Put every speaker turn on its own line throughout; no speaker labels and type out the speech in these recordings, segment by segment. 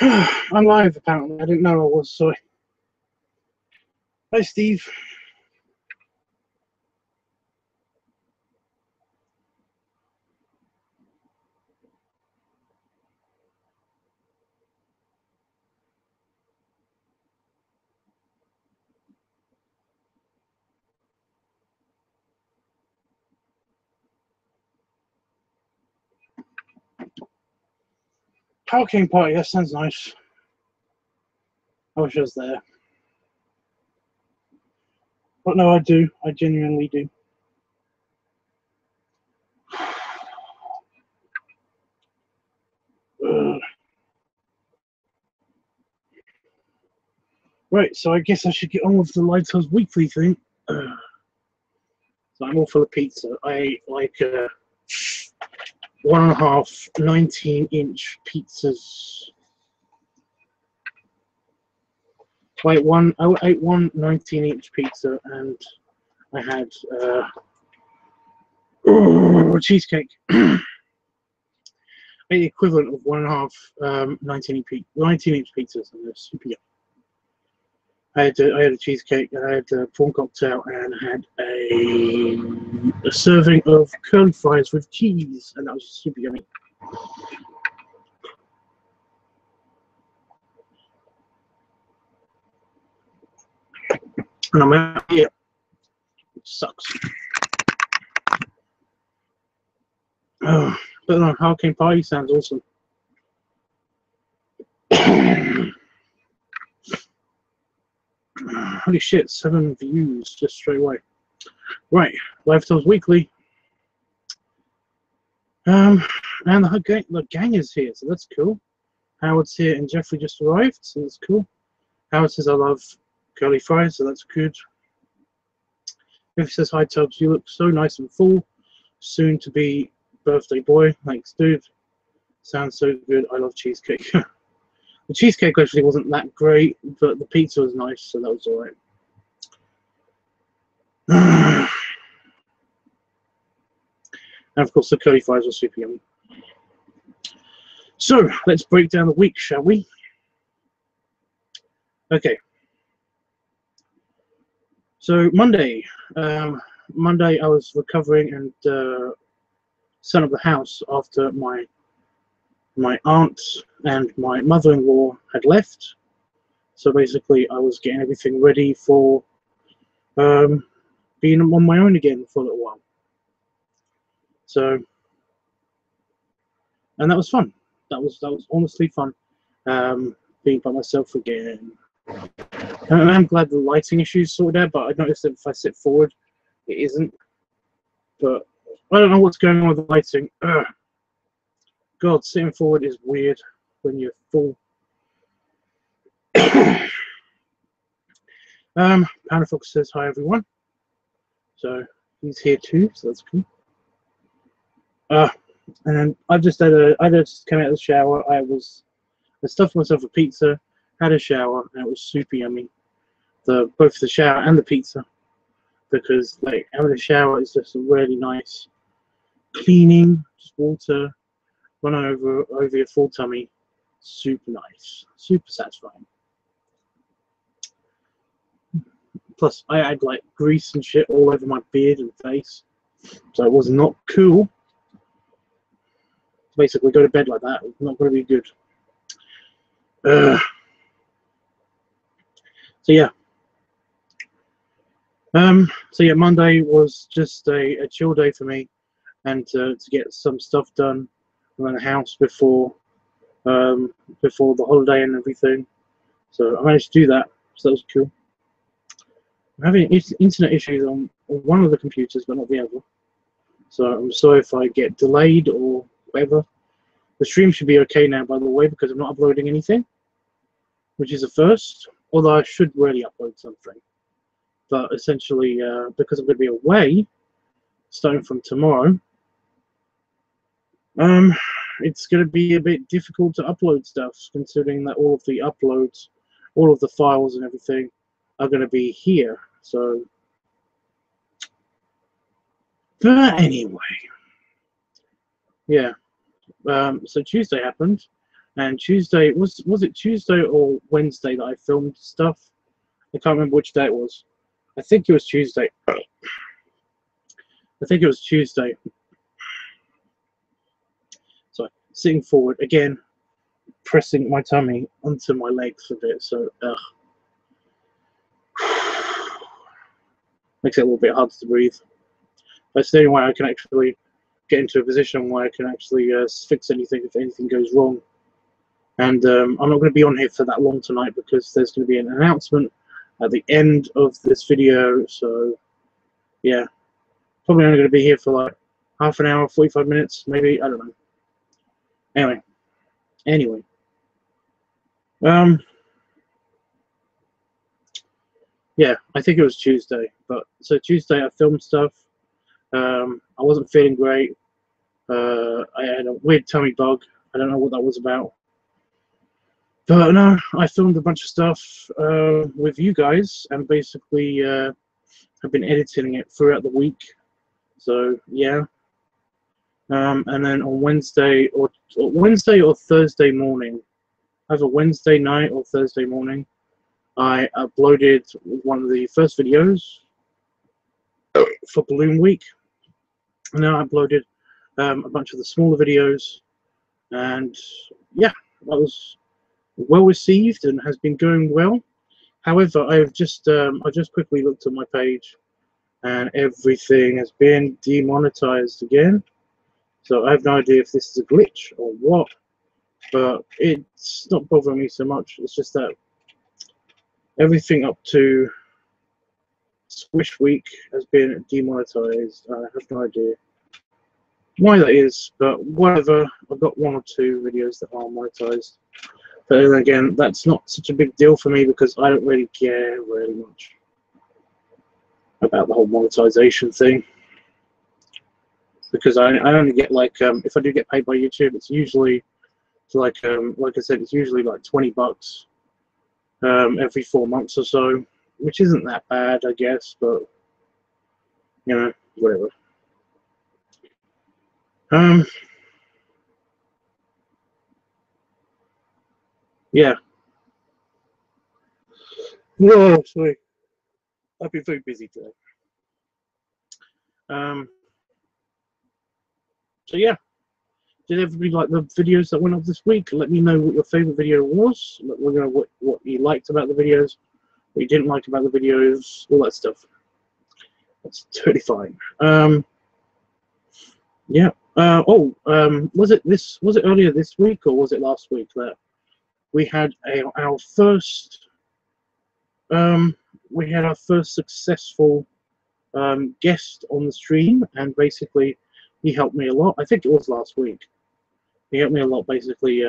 I'm live, apparently. I didn't know I was, sorry. Hi, Steve. Hurricane party, that sounds nice. I wish I was there. But no, I do. I genuinely do. Right, so I guess I should get on with the LiveTUBBS weekly thing. So I'm all full of pizza. I ate like 1.5 19-inch pizzas. I ate one 19-inch pizza, and I had cheesecake. The equivalent of 1.5 19-inch pizzas, and they're super yummy. I had a cheesecake, and I had a prawn cocktail, and I had a serving of curly fries with cheese, and that was super yummy. And I'm out here. It sucks. Oh, but no, Hurricane Party sounds awesome. Holy shit, 7 views just straight away. Right, LiveTUBBS Weekly. And the gang is here, so that's cool. Howard's here and Jeffrey just arrived, so that's cool. Howard says I love curly fries, so that's good. Jeffrey says, hi Tubbs, you look so nice and full. Soon to be birthday boy. Thanks, dude. Sounds so good. I love cheesecake. The cheesecake actually wasn't that great, but the pizza was nice, so that was alright. And of course, the curly fries were super yummy. So, let's break down the week, shall we? Okay. So, Monday. Monday, I was recovering and set up the house after my aunt and my mother-in-law had left. So basically, I was getting everything ready for being on my own again for a little while. So, and that was fun. That was honestly fun, being by myself again. And I'm glad the lighting issues sorted out, but I noticed that if I sit forward, it isn't. But I don't know what's going on with the lighting. Ugh. God, sitting forward is weird when you're full. Panda Fox says hi everyone. So he's here too, so that's cool. And I just came out of the shower. I stuffed myself a pizza, had a shower, and it was super yummy. Both the shower and the pizza, because like having a shower is just really nice, cleaning, just water running over your full tummy, super nice, super satisfying. Plus, I had like grease and shit all over my beard and face, so it was not cool. Basically, go to bed like that. It's not going to be good. So yeah. Monday was just a chill day for me, and to get some stuff done around the house before the holiday and everything. So I managed to do that. So that was cool. I'm having internet issues on one of the computers, but not the other. So I'm sorry if I get delayed or whatever. The stream should be okay now, by the way, because I'm not uploading anything, which is a first. Although I should really upload something. But essentially, because I'm going to be away, starting from tomorrow, it's going to be a bit difficult to upload stuff, considering that all of the uploads, all of the files and everything are going to be here. So, but anyway, yeah. So Tuesday happened. And Tuesday was it Tuesday or Wednesday that I filmed stuff? I can't remember which day it was. I think it was Tuesday. I think it was Tuesday. So sitting forward again, pressing my tummy onto my legs a bit. So makes it a little bit harder to breathe. That's the only way I can actually get into a position where I can actually fix anything if anything goes wrong. And I'm not going to be on here for that long tonight because there's going to be an announcement at the end of this video. So yeah, probably only going to be here for like half an hour, 45 minutes, maybe. I don't know. Anyway. Yeah, I think it was Tuesday. But so Tuesday I filmed stuff. I wasn't feeling great. I had a weird tummy bug. I don't know what that was about. But no, I filmed a bunch of stuff with you guys, and basically have been editing it throughout the week. So yeah, and then on Wednesday or Thursday morning, either Wednesday night or Thursday morning, I uploaded one of the first videos for Balloon Week. And then I uploaded a bunch of the smaller videos, and yeah, that was well received and has been going well. However, I just quickly looked at my page, and everything has been demonetized again. So I have no idea if this is a glitch or what, but it's not bothering me so much. It's just that everything up to Squish Week has been demonetized. I have no idea why that is, but whatever. I've got one or two videos that are monetized. But then again, that's not such a big deal for me because I don't really care really much about the whole monetization thing. Because I only get like if I do get paid by YouTube, it's usually like I said, it's usually like $20 every 4 months or so, which isn't that bad, I guess, but you know, whatever. Yeah. Whoa, sorry. I've been very busy today. So yeah, did everybody like the videos that went up this week? Let me know what your favorite video was. Let me know what you liked about the videos, what you didn't like about the videos, all that stuff. That's totally fine. Yeah. Was it earlier this week or was it last week that we had our first successful guest on the stream, and basically he helped me a lot. I think it was last week. He helped me a lot, basically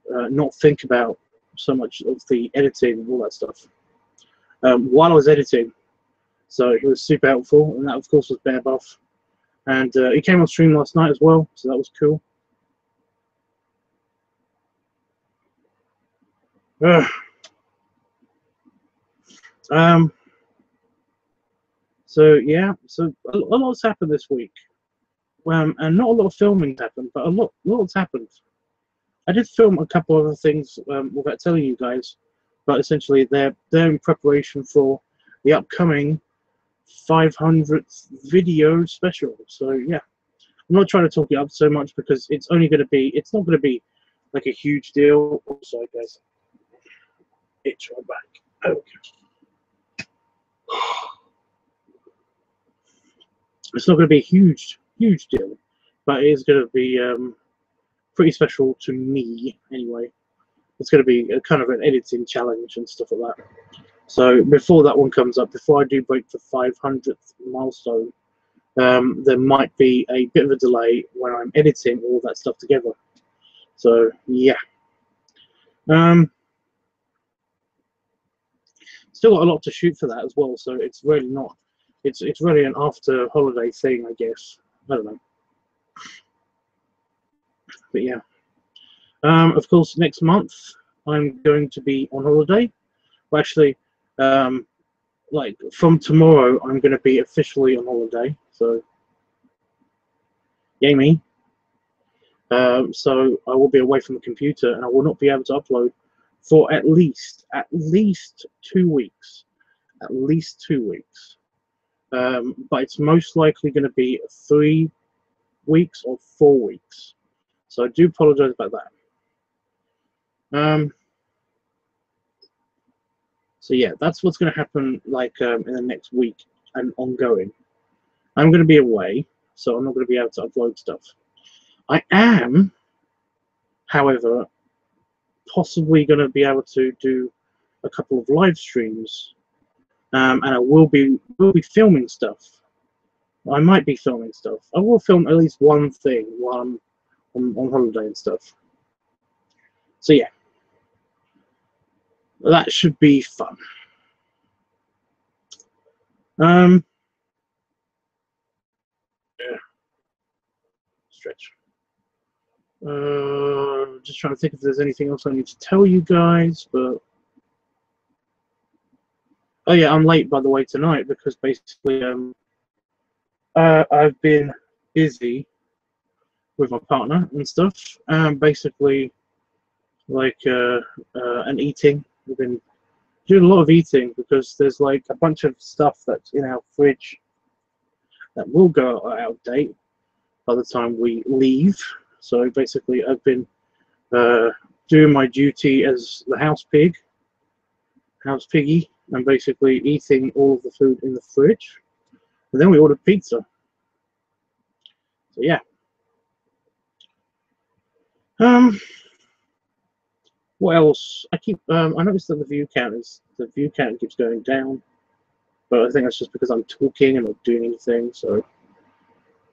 not think about so much of the editing and all that stuff while I was editing. So he was super helpful, and that of course was Bear Buff. And he came on stream last night as well, so that was cool. So yeah, so a lot's happened this week, and not a lot of filming's happened, but a lot's happened. I did film a couple other things without telling you guys, but essentially they're in preparation for the upcoming 500th video special. So yeah, I'm not trying to talk it up so much because it's not going to be like a huge deal. Oh, sorry guys, it's right back. Okay. It's not going to be a huge deal, but it is going to be pretty special to me anyway. It's going to be a kind of an editing challenge and stuff like that. So before that one comes up, before I do break the 500th milestone, there might be a bit of a delay when I'm editing all that stuff together. So yeah, still got a lot to shoot for that as well. So it's really not. It's really an after holiday thing, I guess. I don't know. But yeah, of course, next month I'm going to be on holiday. Well, actually, like from tomorrow, I'm going to be officially on holiday. So, yay me. So I will be away from the computer, and I will not be able to upload for at least 2 weeks. At least 2 weeks. But it's most likely going to be 3 weeks or 4 weeks. So I do apologize about that. So yeah, that's what's going to happen like in the next week and ongoing. I'm going to be away, so I'm not going to be able to upload stuff. I am, however, possibly going to be able to do a couple of live streams, and I will be filming stuff. I might be filming stuff. I will film at least one thing while I'm on holiday and stuff. So yeah, that should be fun. Yeah. Stretch. Just trying to think if there's anything else I need to tell you guys, but oh yeah, I'm late by the way tonight because basically I've been busy with my partner and stuff. Basically like and eating. We've been doing a lot of eating because there's like a bunch of stuff that's in our fridge that will go out of date by the time we leave. So basically I've been doing my duty as the house piggy, and basically eating all of the food in the fridge. And then we ordered pizza. So yeah. What else? I noticed that the view count keeps going down, but I think that's just because I'm talking and not doing anything. So,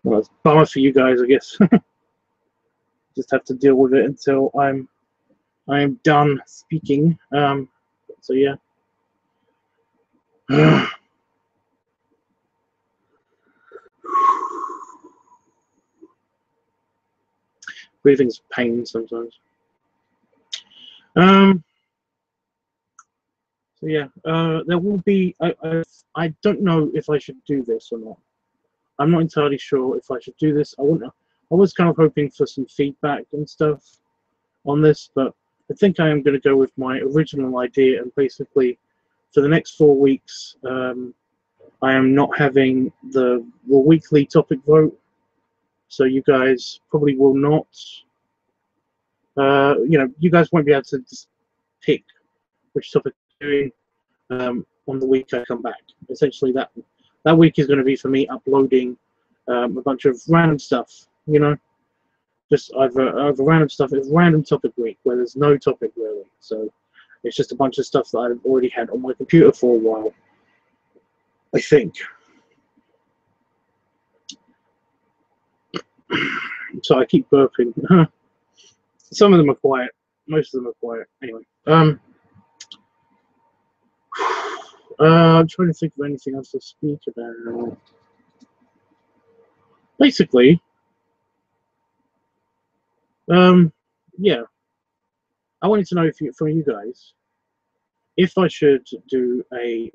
well, it's a bummer for you guys, I guess. Just have to deal with it until I'm done speaking. So yeah. Breathing's a pain sometimes. So yeah, there will be. I don't know if I should do this or not. I'm not entirely sure if I should do this. I was kind of hoping for some feedback and stuff on this, but I think I am going to go with my original idea, and basically, for the next 4 weeks, I am not having the weekly topic vote. So you guys probably will not. You guys won't be able to just pick which topic you're doing on the week I come back. Essentially, that week is going to be for me uploading a bunch of random stuff. Just either random stuff. It's random topic week where there's no topic really. So it's just a bunch of stuff that I've already had on my computer for a while, I think. So I keep burping. Some of them are quiet. Most of them are quiet. Anyway. I'm trying to think of anything else to speak about. Basically, yeah. I wanted to know from you guys if I should do a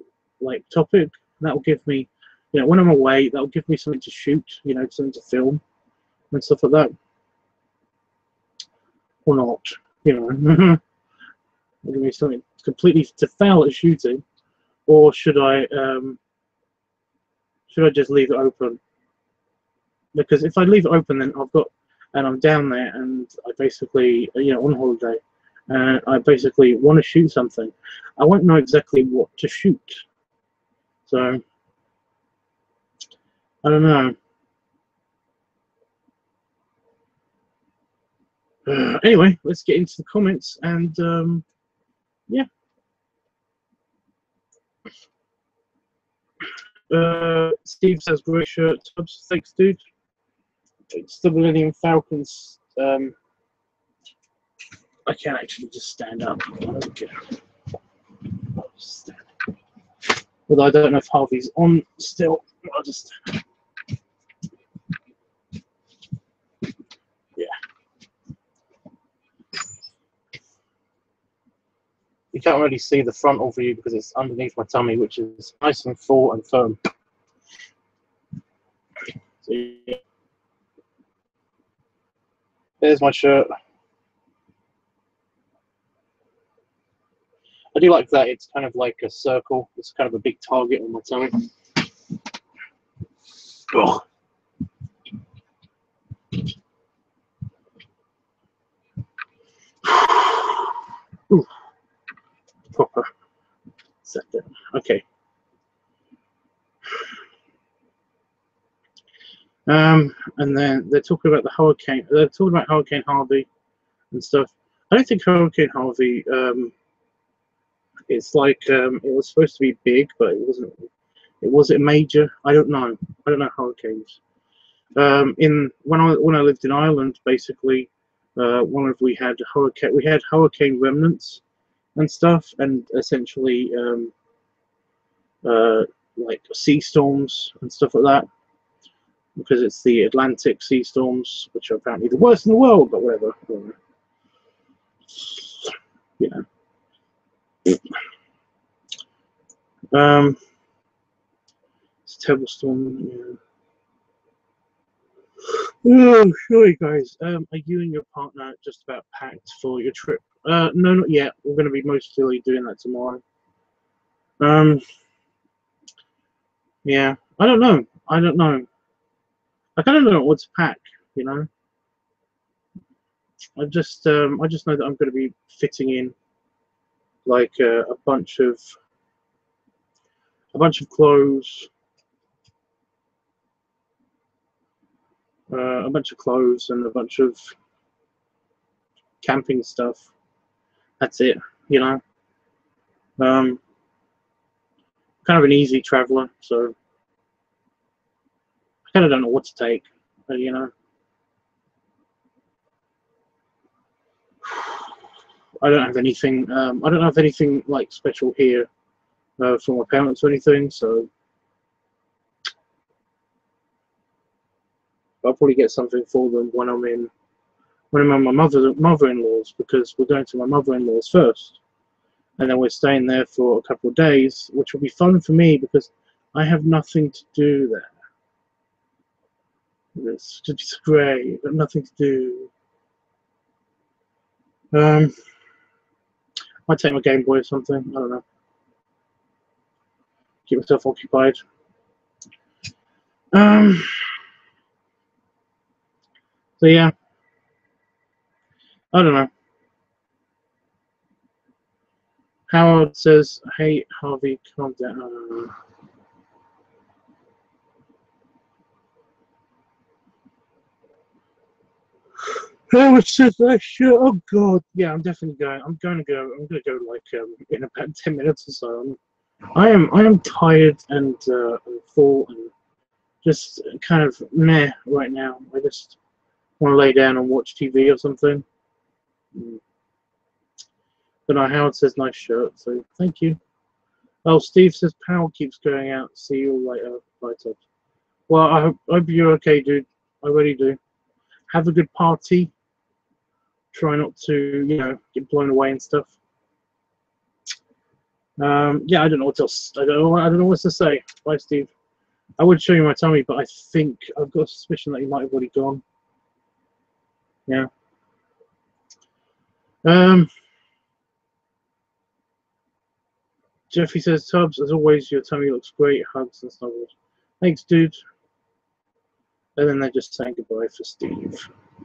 topic that will give me, when I'm away, that will give me something to shoot, something to film and stuff like that, or not, give me something completely to fail at shooting, or should I just leave it open? Because if I leave it open, then I'm down there, and I basically, on holiday, and I basically want to shoot something. I won't know exactly what to shoot. So, I don't know. Anyway, let's get into the comments, and yeah. Steve says, great shirt, Tubbs. Thanks, dude. It's the Millennium Falcons. I can actually just stand up. Okay. Although I don't know if Harvey's on still. I'll just. Yeah. You can't really see the frontal view because it's underneath my tummy, which is nice and full and firm. So, yeah. There's my shirt. I do like that. It's kind of like a circle. It's kind of a big target on my tummy. Oh. Ooh. Proper. Set down. Okay. And then they're talking about the hurricane. They're talking about Hurricane Harvey and stuff. I don't think Hurricane Harvey. It's like it was supposed to be big, but it wasn't. It wasn't major. I don't know. I don't know hurricanes. When I lived in Ireland, basically, we had hurricane remnants and stuff, and essentially like sea storms and stuff like that, because it's the Atlantic sea storms, which are apparently the worst in the world, but whatever. Yeah. It's a terrible storm. Yeah. Oh, sorry guys. Are you and your partner just about packed for your trip? No, not yet. We're going to be mostly doing that tomorrow. Yeah. I don't know. I don't know. I kind of don't know what to pack. You know. I just know that I'm going to be fitting in like a bunch of clothes. A bunch of clothes and a bunch of camping stuff. That's it, you know. Kind of an easy traveler, so I kind of don't know what to take, you know. I don't have anything. I don't have anything like special here for my parents or anything, so I'll probably get something for them when I'm at my mother-in-law's, because we're going to my mother-in-law's first, and then we're staying there for a couple of days, which will be fun for me because I have nothing to do there. It's just great, but nothing to do. Might take my Game Boy or something. I don't know. Keep myself occupied. So yeah, I don't know. Howard says, "Hey Harvey, calm down." Howard says, "Oh God, yeah, I'm definitely going. I'm going to go like in about 10 minutes or so. I am tired and full and just kind of meh right now. I just want to lay down and watch TV or something." But no, Howard says, "Nice shirt," so thank you. Oh, Steve says, "Power keeps going out. See you later." Bye, Todd. Well, I hope you're okay, dude. I really do. Have a good party. Try not to, you know, get blown away and stuff. Yeah, I don't know what else. I don't know what to say. Bye, Steve. I would show you my tummy, but I think I've got a suspicion that he might have already gone. Yeah. Jeffy says, "Tubbs, as always, your tummy looks great. Hugs and snuggles." Thanks, dude. And then they're just saying goodbye for Steve.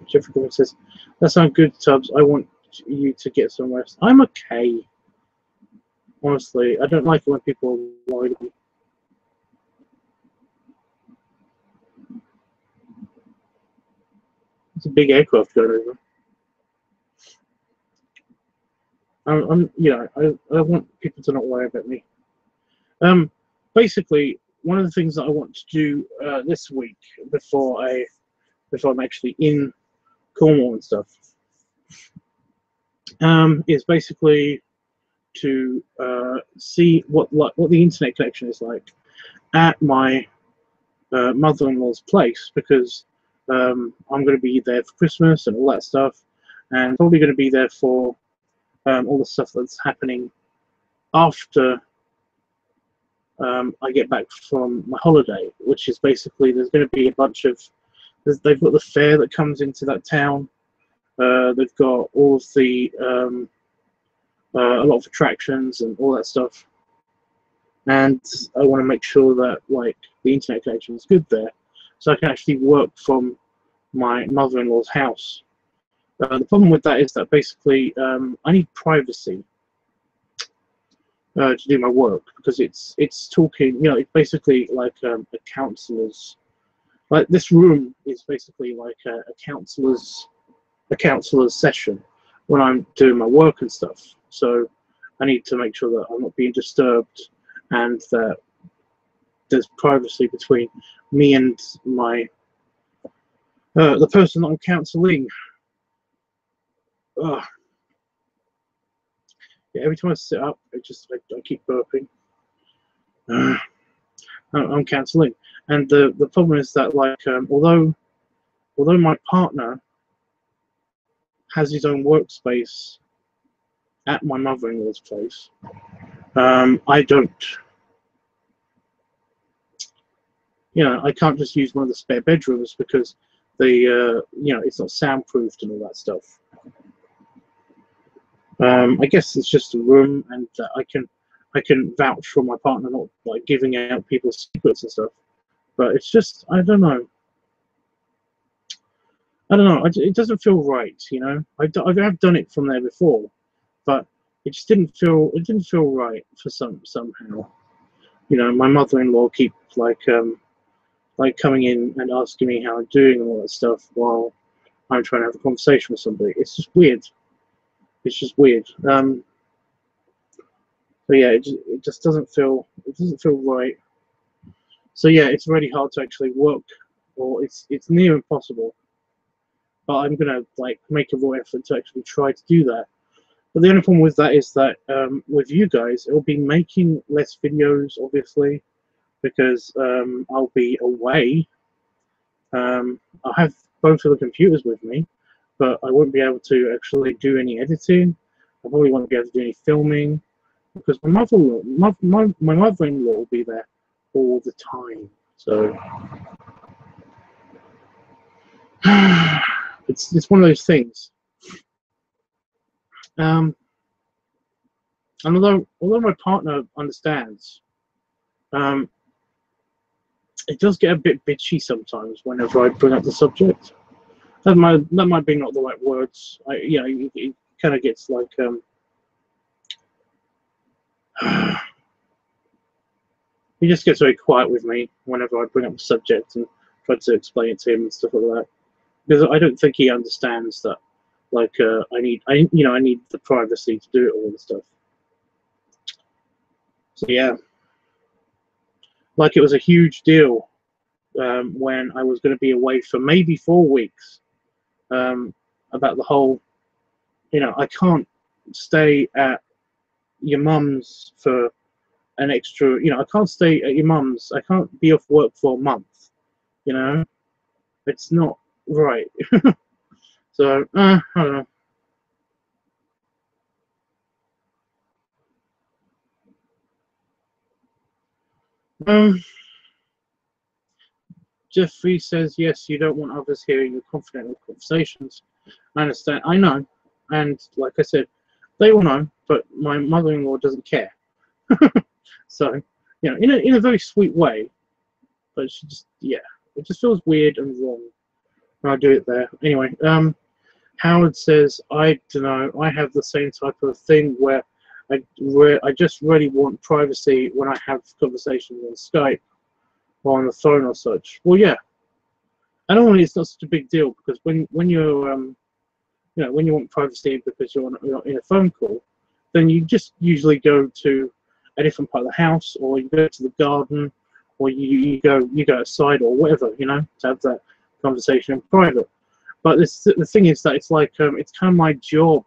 Jeffrey Corbin says, "That sounds good, Tubbs. I want you to get some rest." I'm okay. Honestly, I don't like it when people are worried about me. It's a big aircraft going over. You know, I want people to not worry about me. Basically, one of the things that I want to do this week before I'm actually in Cornwall and stuff, is basically to see what the internet connection is like at my mother-in-law's place, because I'm going to be there for Christmas and all that stuff, and probably going to be there for all the stuff that's happening after I get back from my holiday, which is basically there's going to be a bunch of they've got the fair that comes into that town, They've got all of the a lot of attractions and all that stuff, and I want to make sure that like the internet connection is good there, so I can actually work from my mother-in-law's house. The problem with that is that basically I need privacy to do my work, because it's talking, you know, it's basically like a counselor's, like this room is basically like a counselor's session when I'm doing my work and stuff. So I need to make sure that I'm not being disturbed and that there's privacy between me and my the person that I'm counseling. Ugh. Yeah, every time I sit up, I keep burping. I'm counseling, and the problem is that like although my partner has his own workspace at my mother-in-law's place, I don't. You know, I can't just use one of the spare bedrooms because you know, it's not soundproofed and all that stuff. I guess it's just a room, and I can vouch for my partner not like giving out people's secrets and stuff. But it's just, I don't know. It doesn't feel right, you know. I've done it from there before, but it just didn't feel right for somehow. You know, my mother-in-law keeps like coming in and asking me how I'm doing and all that stuff while I'm trying to have a conversation with somebody. It's just weird. It's just weird. So yeah, it just doesn't feel right. So yeah, it's really hard to actually work, or it's near impossible. But I'm gonna like make a raw effort to actually try to do that. But the only problem with that is that with you guys, it'll be making less videos, obviously, because I'll be away. I'll have both of the computers with me, but I won't be able to actually do any editing. I probably won't be able to do any filming because my mother-in-law will be there all the time. So it's one of those things. And although my partner understands, it does get a bit bitchy sometimes whenever I bring up the subject. That might be not the right words. You know, it kind of gets like he just gets very quiet with me whenever I bring up the subject and try to explain it to him and stuff like that. Because I don't think he understands that, like, I need the privacy to do it all and stuff. So yeah, like it was a huge deal when I was going to be away for maybe 4 weeks. About the whole, you know, I can't stay at your mum's for an extra, you know, I can't stay at your mum's. I can't be off work for a month. You know, it's not right. So I don't know. Jeffrey says, yes, you don't want others hearing your confidential conversations. I understand. I know. And like I said, they will know, but my mother-in-law doesn't care. So, you know, in a very sweet way, but she just, yeah, it just feels weird and wrong when I do it there. Anyway, Howard says, I don't know, I have the same type of thing where I just really want privacy when I have conversations on Skype or on the phone or such. Well, yeah. And normally it's not such a big deal because when you're you know, when you want privacy because you're in a phone call, then you just usually go to a different part of the house, or you go to the garden, or you go outside or whatever, you know, to have that conversation in private. But the thing is that it's like it's kind of my job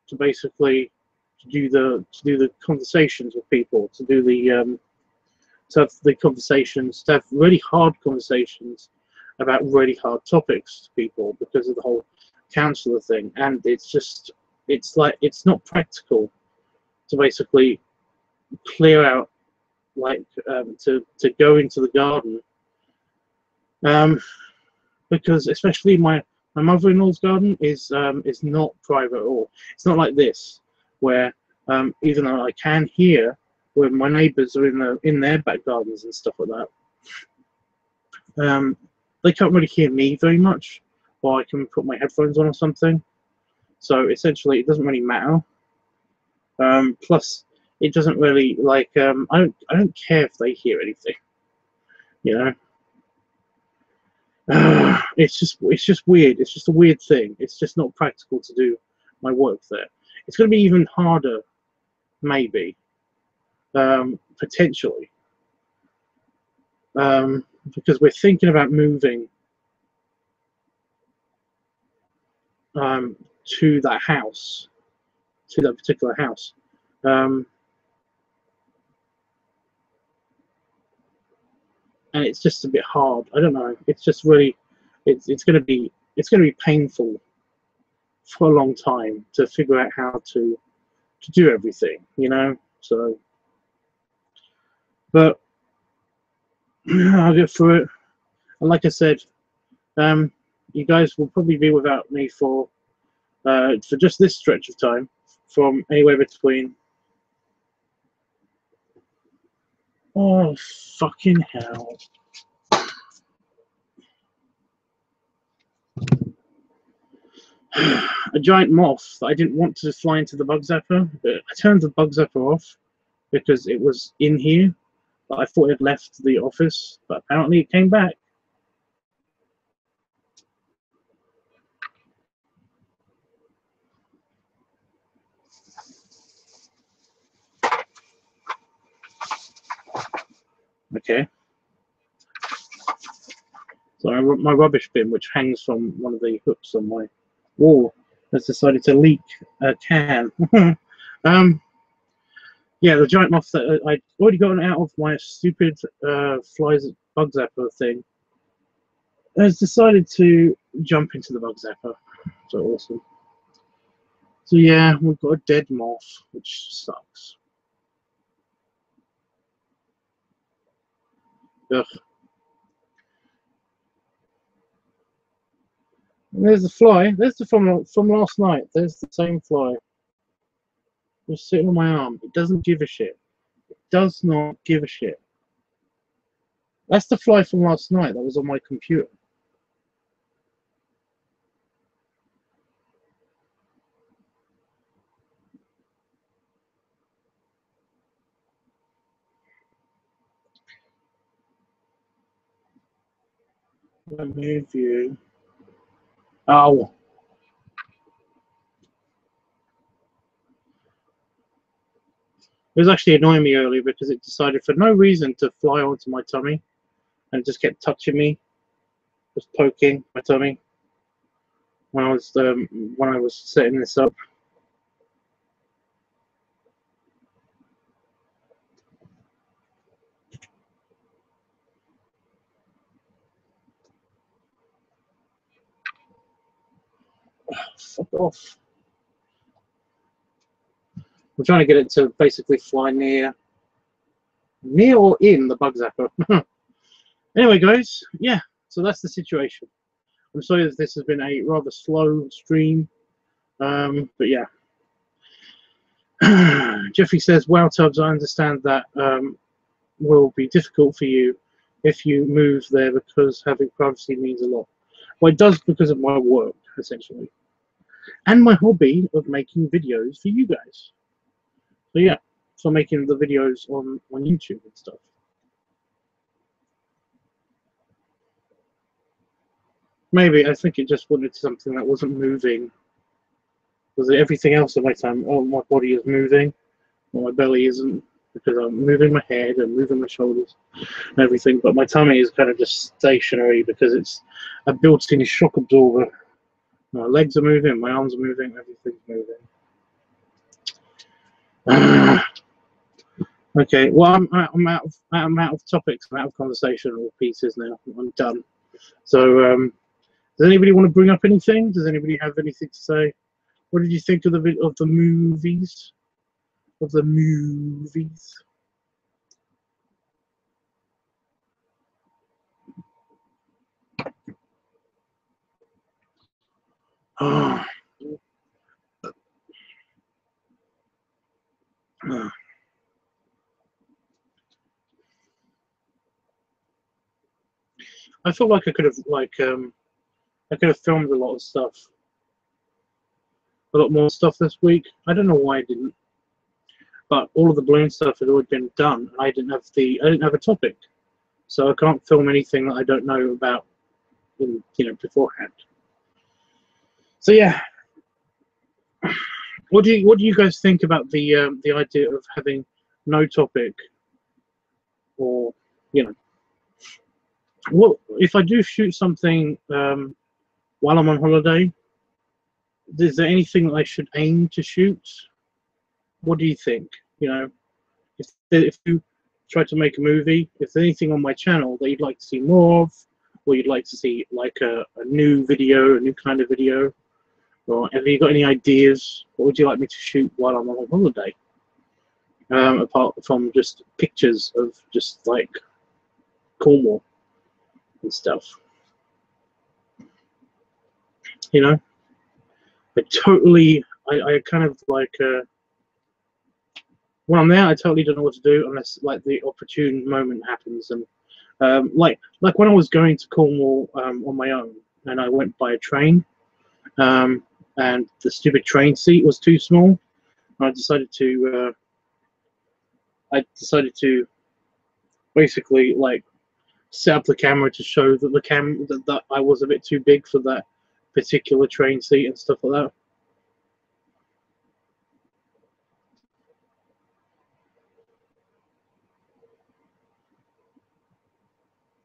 to basically do the conversations with people, to do the to have the conversations, to have really hard conversations about really hard topics to people because of the whole counselor thing. And it's like it's not practical to basically clear out, like to go into the garden, because especially my My mother-in-law's garden is not private at all. It's not like this, where even though I can hear where my neighbours are in their back gardens and stuff like that. They can't really hear me very much, or I can put my headphones on or something. So essentially, it doesn't really matter. Plus, it doesn't really like I don't care if they hear anything, you know. It's just weird. It's just a weird thing. It's just not practical to do my work there. It's going to be even harder, maybe, potentially, because we're thinking about moving to that house, to that particular house. And it's just a bit hard. I don't know. It's just really, it's going to be painful for a long time to figure out how to do everything, you know. So, but I'll get through it. And like I said, you guys will probably be without me for just this stretch of time, from anywhere between. Oh fucking hell! A giant moth that I didn't want to fly into the bug zapper, but I turned the bug zapper off because it was in here. But I thought it had left the office, but apparently it came back. Okay. So my rubbish bin, which hangs from one of the hooks on my wall, has decided to leak a can. Yeah, the giant moth that I'd already gotten out of my stupid flies bug zapper thing has decided to jump into the bug zapper. So awesome. So yeah, we've got a dead moth, which sucks. Ugh. And there's the fly. There's the from last night. There's the same fly. Just sitting on my arm. It doesn't give a shit. It does not give a shit. That's the fly from last night that was on my computer. Let me view. Oh. It was actually annoying me earlier because it decided for no reason to fly onto my tummy and just kept touching me, just poking my tummy when I was setting this up. Fuck off. I'm trying to get it to basically fly near or in the bug zapper. Anyway, guys, yeah, so that's the situation. I'm sorry that this has been a rather slow stream, but yeah. Jeffrey says, "Wow, Tubbs, I understand that will be difficult for you if you move there because having privacy means a lot." Well, it does because of my work, essentially, and my hobby of making videos for you guys. So yeah, so making the videos on YouTube and stuff. Maybe I think it just wanted something that wasn't moving, because everything else on my body is moving, well, my belly isn't, because I'm moving my head and moving my shoulders and everything, but my tummy is kind of just stationary because it's a built-in shock absorber. My legs are moving, my arms are moving, everything's moving. Okay, well, I'm out of topics, I'm out of conversational pieces now. I'm done. So, does anybody want to bring up anything? Does anybody have anything to say? What did you think of the movies? Of the movies? Oh. I feel like I could have I could have filmed a lot of stuff, a lot more stuff this week. I don't know why I didn't, but all of the balloon stuff had already been done. I didn't have a topic, so I can't film anything that I don't know about, beforehand. So yeah, what do you guys think about the idea of having no topic, or what if I do shoot something while I'm on holiday? Is there anything that I should aim to shoot? What do you think? If you try to make a movie, if there's anything on my channel that you'd like to see more of, or you'd like to see like a new video, a new kind of video, or have you got any ideas? What would you like me to shoot while I'm on holiday? Apart from just pictures of just like Cornwall and stuff. I kind of like when I'm there, I totally don't know what to do unless like the opportune moment happens. And like when I was going to Cornwall on my own, and I went by a train, and the stupid train seat was too small. I decided to basically like set up the camera to show that that I was a bit too big for that particular train seat and stuff like that.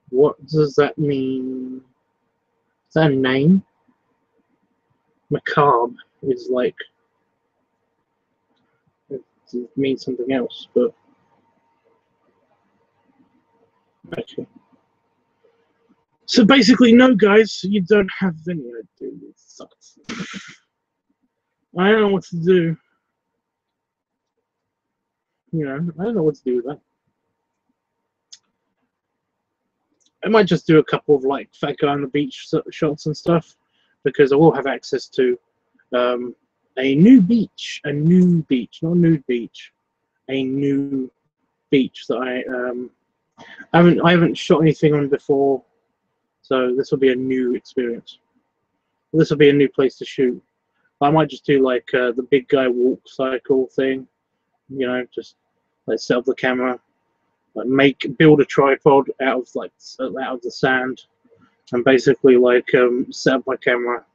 What does that mean? Is that a name? Macabre is like, it means something else, but okay. So basically, no, guys, you don't have any idea. It sucks. I don't know what to do. I don't know what to do with that. I might just do a couple of like fat guy on the beach shots and stuff, because I will have access to a new beach, not a nude beach, a new beach that I haven't shot anything on before, so this will be a new experience. This will be a new place to shoot. I might just do like the big guy walk cycle thing, just like set up the camera, like build a tripod out of the sand, and basically like set up my camera,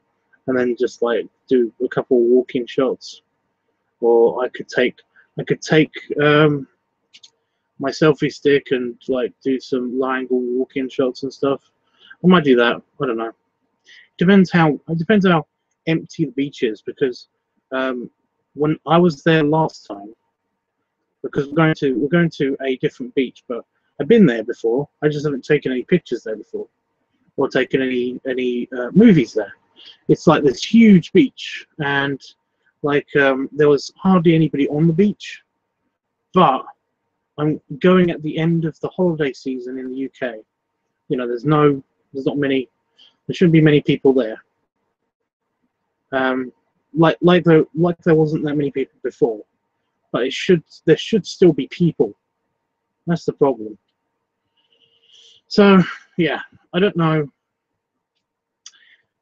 and then just like do a couple walking shots. Or I could take my selfie stick and like do some low angle walking shots and stuff. I might do that. I don't know. It depends how empty the beach is, because when I was there last time, because we're going to a different beach, but I've been there before. I just haven't taken any pictures there before, or taken any movies there. It's like this huge beach, and like there was hardly anybody on the beach. But I'm going at the end of the holiday season in the UK. There's not many. There shouldn't be many people there. Like there wasn't that many people before, but there should still be people. That's the problem. So yeah, I don't know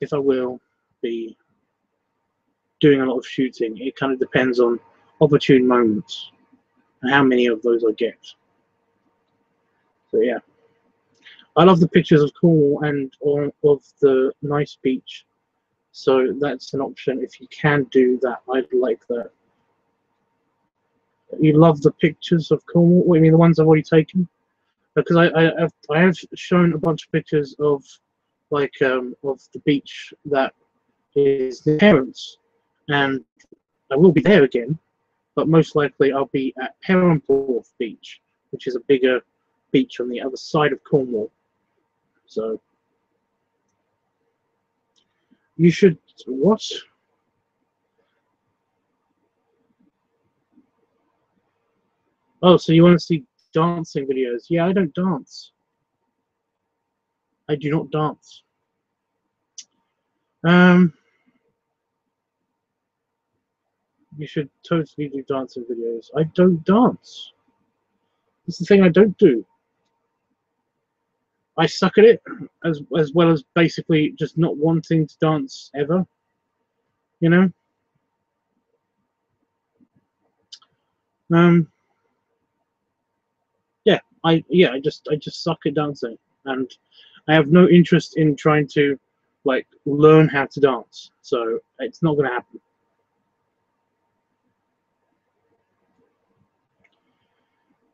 if I will be doing a lot of shooting. It kind of depends on opportune moments and how many of those I get. So yeah, I love the pictures of Cornwall and of the nice beach. So that's an option. If you can do that, I'd like that. You love the pictures of Cornwall? What, you mean the ones I've already taken? Because I have shown a bunch of pictures of like of the beach that is the parents, and I will be there again, but most likely I'll be at Perranporth Beach, which is a bigger beach on the other side of Cornwall. So you should what? Oh, so you want to see dancing videos? Yeah, I don't dance. I do not dance. You should totally do dancing videos. I don't dance. It's the thing I don't do. I suck at it, as well as basically just not wanting to dance ever. You know. Yeah, I just suck at dancing, and I have no interest in trying to like learn how to dance. So it's not going to happen.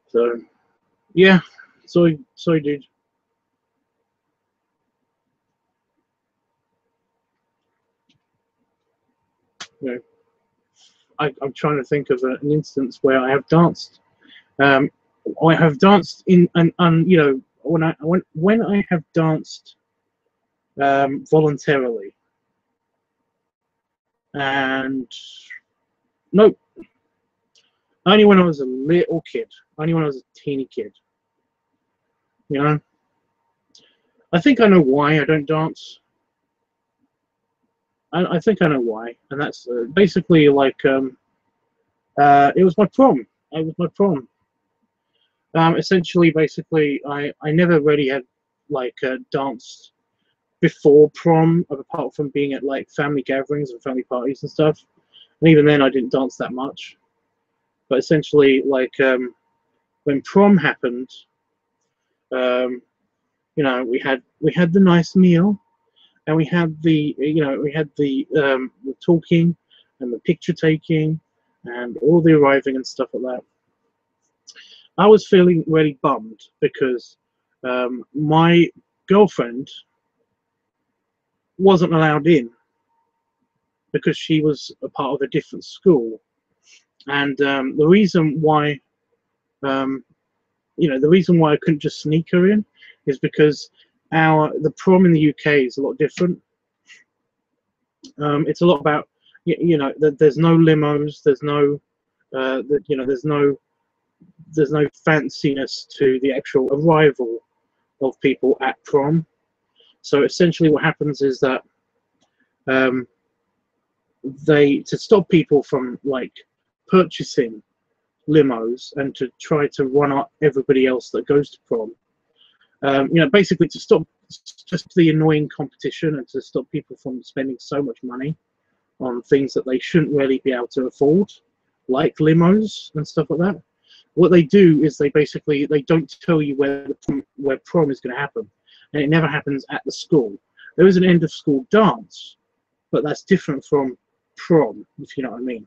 So yeah, sorry, dude. You know, I'm trying to think of an instance where I have danced. I have danced in and you know when I have danced voluntarily, and no, only when I was a little kid, only when I was a teeny kid. You know, I think I know why I don't dance. I think I know why, and that's basically like it was my prom. It was my prom. Essentially, basically, I never really had like danced before prom, apart from being at like family gatherings and family parties and stuff. And even then, I didn't dance that much. But essentially, like when prom happened, you know, we had the nice meal, and we had the the talking and the picture taking and all the arriving and stuff like that. I was feeling really bummed because my girlfriend wasn't allowed in because she was a part of a different school, and the reason why the reason why I couldn't just sneak her in is because the prom in the UK is a lot different. It's a lot about there's no limos, there's no there's no fanciness to the actual arrival of people at prom. So essentially what happens is that to stop people from like purchasing limos and to try to run up everybody else that goes to prom, basically to stop just the annoying competition and to stop people from spending so much money on things that they shouldn't really be able to afford, like limos and stuff like that. What they do is they don't tell you where prom is going to happen, and it never happens at the school. There is an end of school dance, but that's different from prom, if you know what I mean.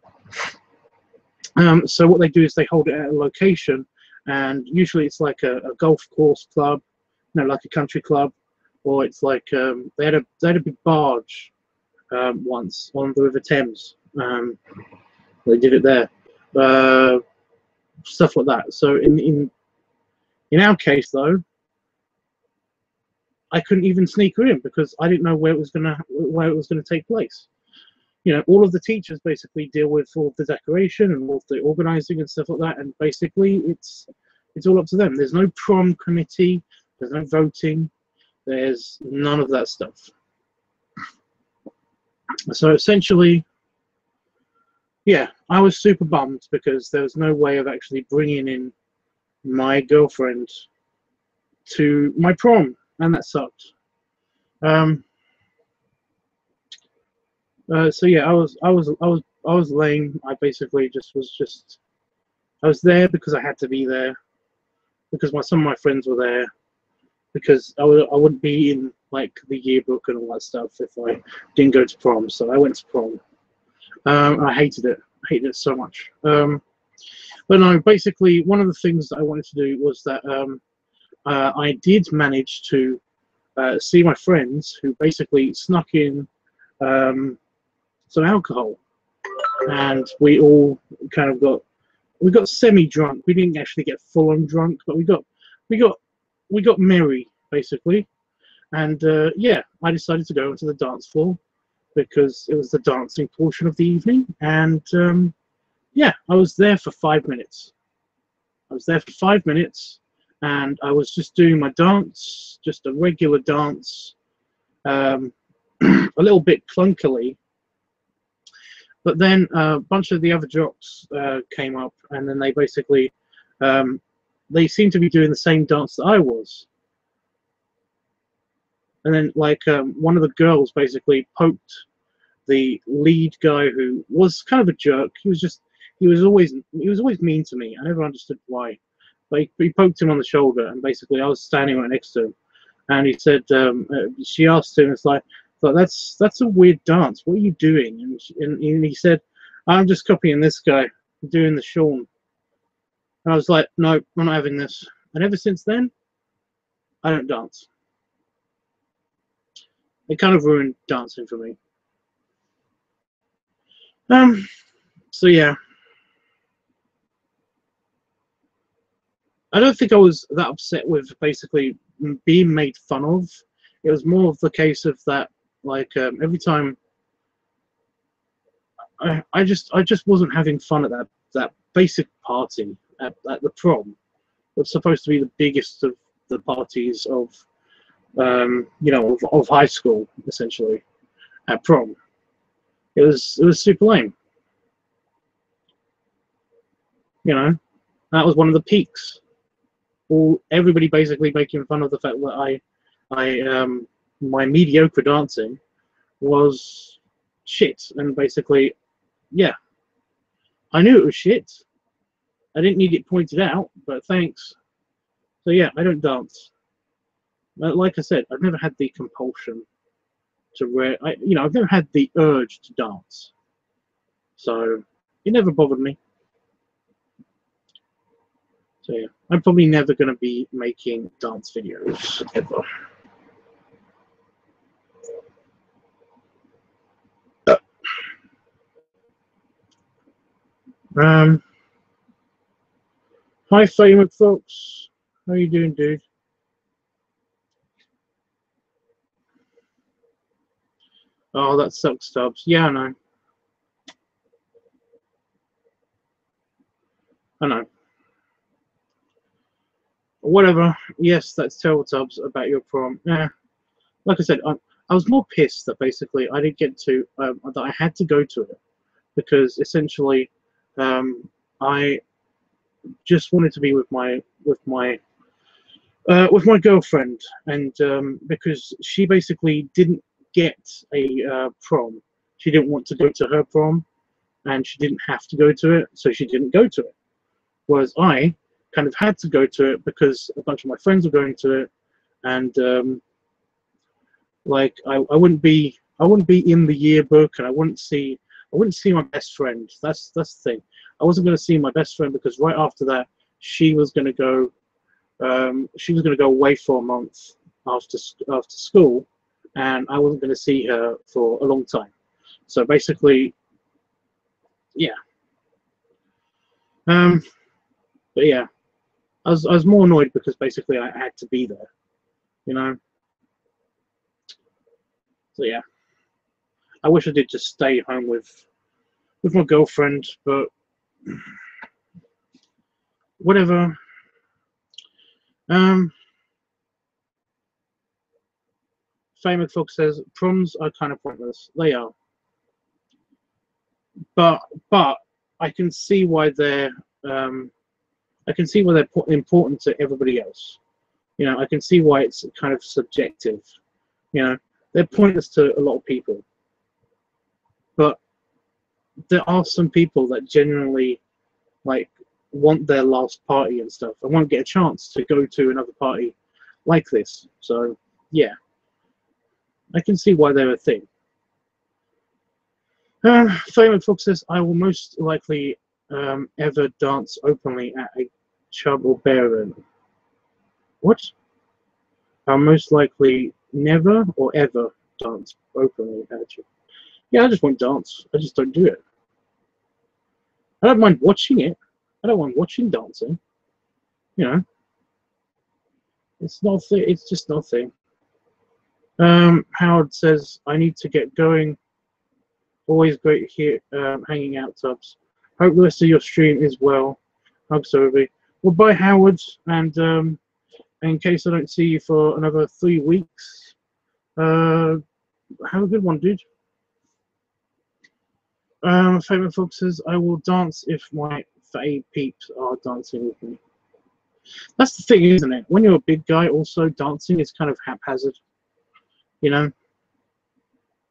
So what they do is they hold it at a location, and usually it's like a golf course club, like a country club, or it's like they had a big barge once on the River Thames. They did it there, stuff like that. So in our case though, I couldn't even sneak her in because I didn't know where it was gonna take place. All of the teachers basically deal with all of the decoration and all of the organizing and stuff like that, and basically it's all up to them. There's no prom committee, there's no voting, there's none of that stuff. So essentially, yeah, I was super bummed because there was no way of actually bringing in my girlfriend to my prom, and that sucked. So yeah, I was lame. I basically I was there because I had to be there, because some of my friends were there, because I wouldn't be in like the yearbook and all that stuff if I didn't go to prom. So I went to prom. I hated it. I hated it so much. But no, basically one of the things that I wanted to do was that I did manage to see my friends who basically snuck in some alcohol, and we all kind of got semi-drunk. We didn't actually get full-on drunk, but we got merry basically. And yeah, I decided to go onto the dance floor because it was the dancing portion of the evening, and yeah, I was there for 5 minutes. I was there for 5 minutes, and I was just doing my dance, just a regular dance, a little bit clunkily. But then a bunch of the other jocks came up, and then they basically they seemed to be doing the same dance that I was. And then like one of the girls basically poked the lead guy, who was kind of a jerk. He was always mean to me. I never understood why. But he poked him on the shoulder, and basically I was standing right next to him, and he said, she asked him, it's like, that's a weird dance. What are you doing? And he said, I'm just copying this guy, doing the Sean. And I was like, no, I'm not having this. And ever since then, I don't dance. It kind of ruined dancing for me. So yeah. I don't think I was that upset with basically being made fun of. It was more of the case of that, like every time I just wasn't having fun at that basic party at the prom. It's supposed to be the biggest of the parties of you know, of high school, essentially, at prom. It was super lame. You know, that was one of the peaks. All everybody basically making fun of the fact that my mediocre dancing was shit, and basically, yeah, I knew it was shit. I didn't need it pointed out, but thanks. So yeah, I don't dance. But like I said, I've never had the compulsion to I've never had the urge to dance. So it never bothered me. So yeah, I'm probably never going to be making dance videos ever. Hi, famous folks. How you doing, dude? Oh, that sucks, Tubbs. Yeah, I know. I know. Whatever. Yes, that's terrible, Tubbs, about your prom. Yeah. Like I said, I was more pissed that basically I didn't get to, that I had to go to it, because essentially I just wanted to be with my girlfriend, and because she basically didn't get a prom, she didn't want to go to her prom, and she didn't have to go to it, so she didn't go to it. Whereas I kind of had to go to it because a bunch of my friends were going to it, and like I wouldn't be in the yearbook, and I wouldn't see my best friend. That's the thing. I wasn't going to see my best friend because right after that she was going to go away for a month after school, and I wasn't going to see her for a long time. So basically, yeah. But yeah, I was more annoyed because basically I had to be there, you know. So yeah, I wish I did just stay home with my girlfriend, but whatever. Famous Fox says proms are kind of pointless. They are, but I can see why they're important to everybody else. You know, I can see why it's kind of subjective. You know, they're pointless to a lot of people, but there are some people that genuinely like want their last party and stuff and won't get a chance to go to another party like this. So yeah, I can see why they're a thing. Famous Fox says, I will most likely ever dance openly at a chub or bear event. What? I'll most likely never or ever dance openly at a chub. Yeah, I just won't dance. I just don't do it. I don't mind watching it. I don't mind watching dancing. You know, it's not a thing. It's just not a thing. Howard says, I need to get going. Always great here, hanging out, Tubbs. Hope the rest of your stream is well. Hope so, everybody. Well, bye, Howard. And in case I don't see you for another 3 weeks, have a good one, dude. Favorite foxes. I will dance if my fae peeps are dancing with me. That's the thing, isn't it? When you're a big guy, also dancing is kind of haphazard. You know,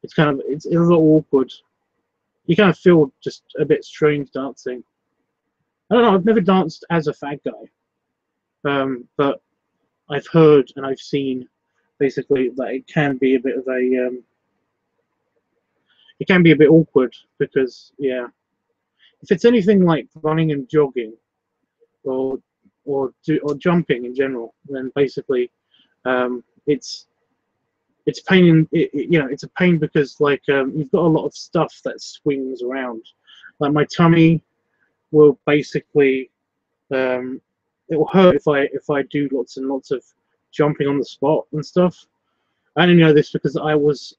it's a little awkward. You kind of feel just a bit strange dancing. I don't know. I've never danced as a fat guy, but I've heard and I've seen basically that it can be a bit of a it can be a bit awkward because yeah, if it's anything like running and jogging or or jumping in general, then basically it's pain in you know, it's a pain because like you've got a lot of stuff that swings around. Like my tummy will basically it will hurt if I do lots and lots of jumping on the spot and stuff. I only know this because I was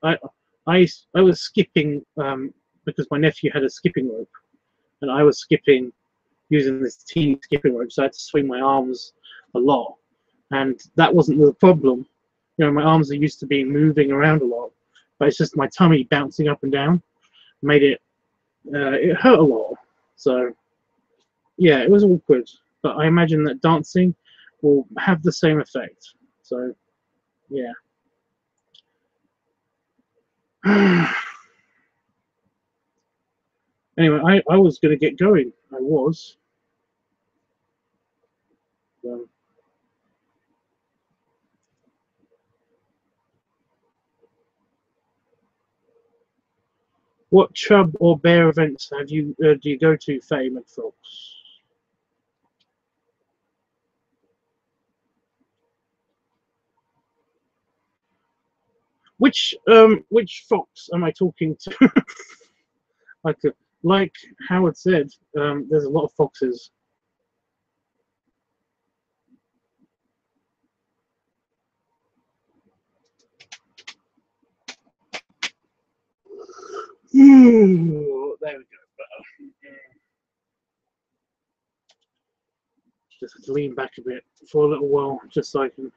skipping because my nephew had a skipping rope, and I was skipping using this teeny skipping rope, so I had to swing my arms a lot, and that wasn't the problem. You know, my arms are used to being moving around a lot, but it's just my tummy bouncing up and down made it it hurt a lot. So yeah, it was awkward, but I imagine that dancing will have the same effect. So yeah. Anyway, I was going to get going. I was. So. What chub or bear events have you do you go to, Faye McFox? Which fox am I talking to? like like Howard said, there's a lot of foxes. Ooh, there we go. Just lean back a bit for a little while, just so I can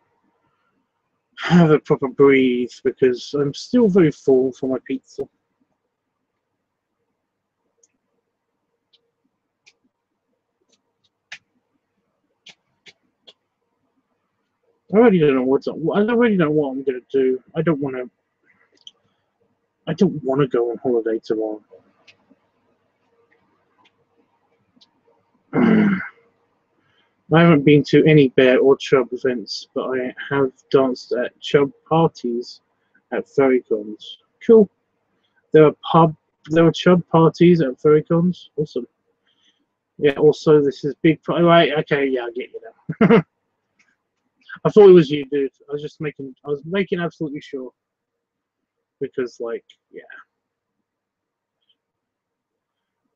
have a proper breathe, because I'm still very full for my pizza. I already don't know I already know what I'm gonna do. I don't want to go on holiday tomorrow. I haven't been to any bear or chub events, but I have danced at chub parties at furrycons. Cool. There are chub parties at furrycons. Awesome. Yeah. Also, this is big. Right. Okay. Yeah, I get you now. I thought it was you, dude. I was just making. I was making absolutely sure because, like, yeah.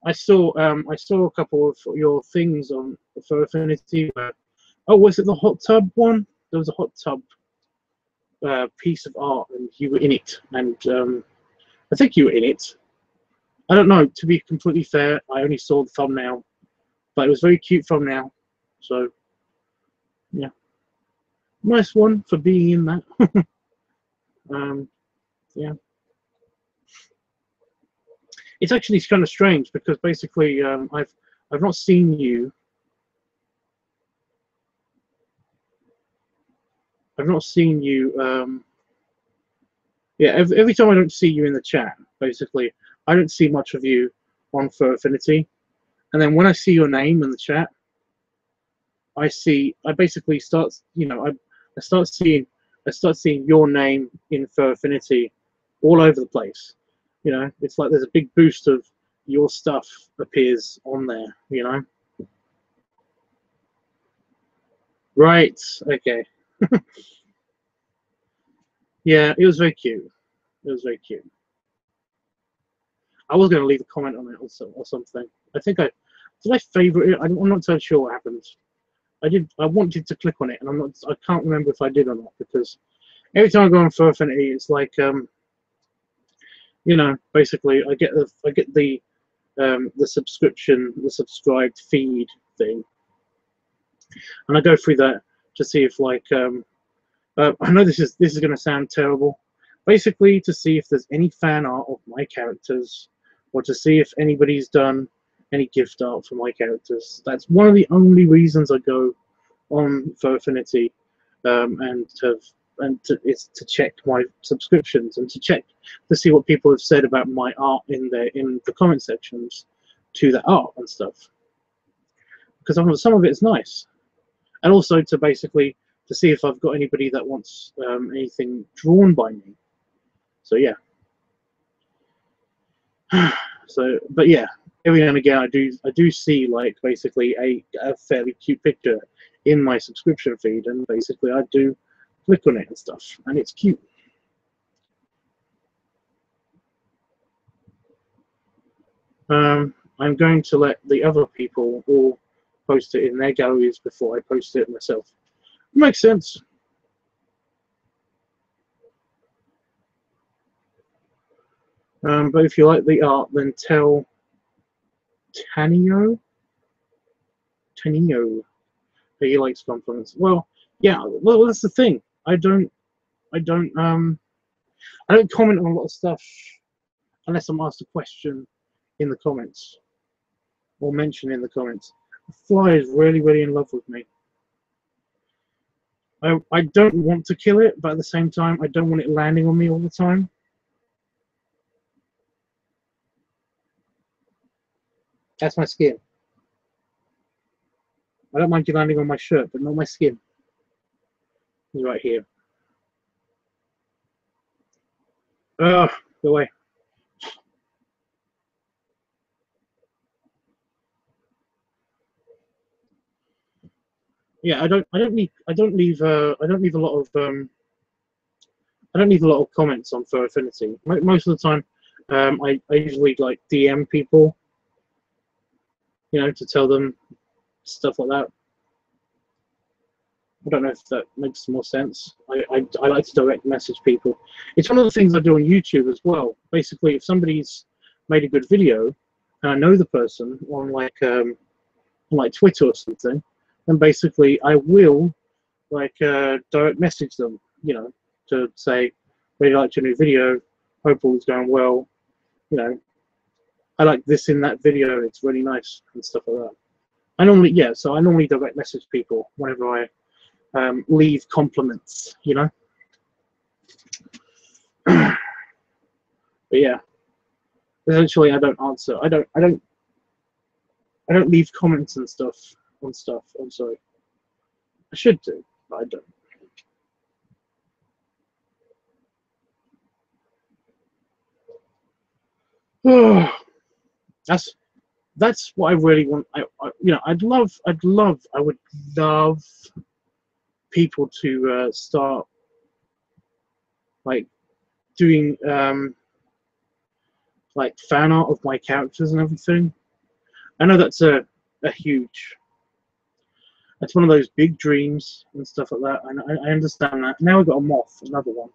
I saw a couple of your things on for Affinity. Oh, was it the hot tub one? There was a hot tub piece of art, and you were in it, and I think you were in it. I don't know. To be completely fair, I only saw the thumbnail, but it was a very cute thumbnail. So, yeah, nice one for being in that. Yeah, it's actually kind of strange because basically, I've not seen you. I've not seen you. Yeah, every time I don't see you in the chat, basically, I don't see much of you on Fur Affinity. And then when I see your name in the chat, I basically start, you know, I start seeing your name in Fur Affinity all over the place. You know, it's like there's a big boost of your stuff appears on there, you know. Right, okay. Yeah, it was very cute. It was very cute. I was going to leave a comment on it or something. I think did I favorite it? I'm not so sure what happened. I wanted to click on it, and I can't remember if I did or not, because every time I go on Fur Affinity, it's like you know, basically I get the subscription, the subscribed feed thing, and I go through that to see if like I know this is going to sound terrible, basically to see if there's any fan art of my characters or to see if anybody's done any gift art for my characters. That's one of the only reasons I go on for Affinity, it's to check my subscriptions and to check to see what people have said about my art in the comment sections to that art and stuff, because some of it is nice, and also to basically to see if I've got anybody that wants anything drawn by me. So yeah. So, but yeah, every now and again I do see like basically a fairly cute picture in my subscription feed, and basically I do click on it and stuff, and it's cute. I'm going to let the other people all post it in their galleries before I post it myself. Makes sense. But if you like the art, then tell Tanio that he likes compliments. Well, yeah. Well, that's the thing. I don't comment on a lot of stuff unless I'm asked a question in the comments or mentioned in the comments. The fly is really, really in love with me. I don't want to kill it, but at the same time, I don't want it landing on me all the time. That's my skin. I don't mind you landing on my shirt, but not my skin. It's right here. Go away. Yeah, I don't leave a lot of comments on Fur Affinity. Most of the time, I usually like DM people, you know, to tell them stuff like that. I don't know if that makes more sense. I like to direct message people. It's one of the things I do on YouTube as well. Basically, if somebody's made a good video and I know the person on like Twitter or something, then basically I will like direct message them, you know, to say, really liked your new video, hope all's going well, you know, I like this in that video, it's really nice and stuff like that. I normally direct message people whenever I leave compliments, you know. But yeah, essentially I don't answer. I don't leave comments and stuff on stuff. I'm sorry. I should do, but I don't. That's what I really want. I would love people to start like doing like fan art of my characters and everything. I know that's a huge. That's one of those big dreams and stuff like that. And I understand that. Now we've got a moth, another one.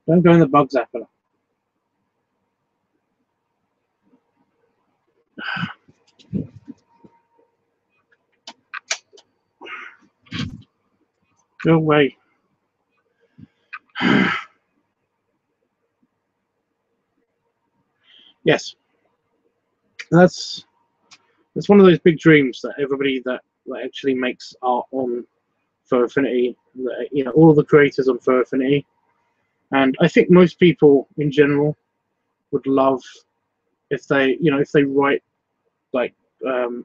Don't go in the bug zapper. Go away. Yes, that's one of those big dreams that everybody that actually makes art on Fur Affinity, you know, all of the creators on Fur Affinity, and I think most people in general would love if they, you know, if they write like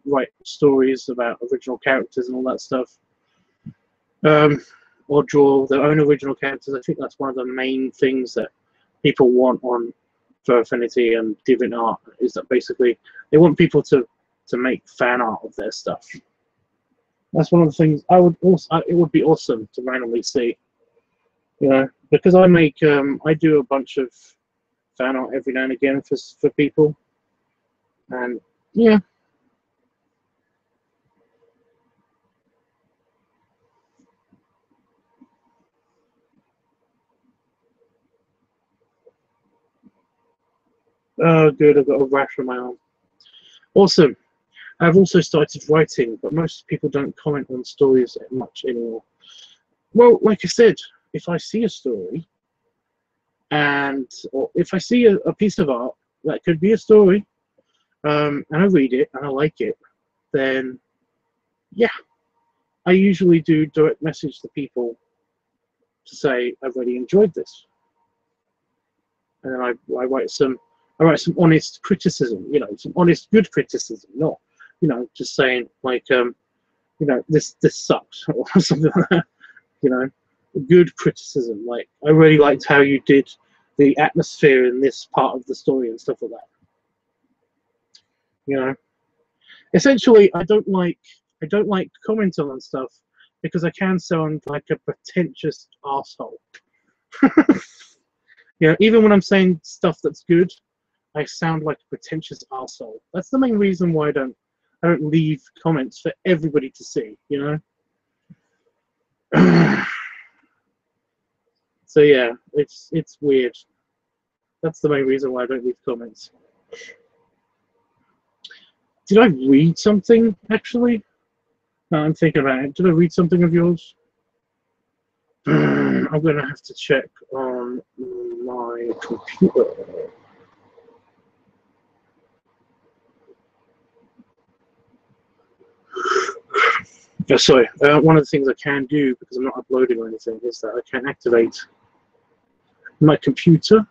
write stories about original characters and all that stuff, or draw their own original characters. I think that's one of the main things that people want on Fur Affinity and DeviantArt, is that basically they want people to make fan art of their stuff. That's one of the things I would also. It would be awesome to randomly see, you know, because I make I do a bunch of fan art every now and again for people, and yeah. Oh, good. I've got a rash on my arm. Awesome. I've also started writing, but most people don't comment on stories much anymore. Well, like I said, if I see a story, or if I see a piece of art that could be a story, and I read it and I like it, then yeah, I usually do direct message to people to say I've really enjoyed this, and then I write some honest criticism, some honest good criticism, not just saying like this sucks or something like that, good criticism, like I really liked how you did the atmosphere in this part of the story and stuff like that. Essentially, I don't like commenting on stuff because I can sound like a pretentious asshole. Even when I'm saying stuff that's good, I sound like a pretentious asshole. That's the main reason why I don't leave comments for everybody to see. So yeah, it's weird. That's the main reason why I don't leave comments. Did I read something actually? No, I'm thinking about it. Did I read something of yours? I'm gonna have to check on my computer. Oh, sorry. One of the things I can do, because I'm not uploading or anything, is that I can activate my computer.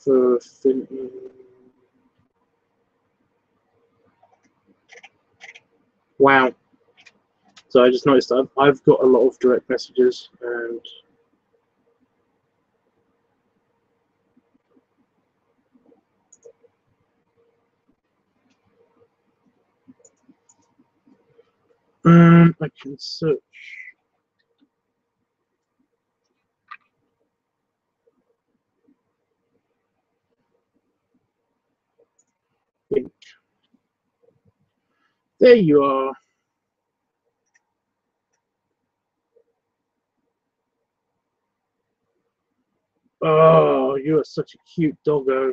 For wow. So I just noticed that I've got a lot of direct messages, and I can search. There you are. Oh, you are such a cute doggo.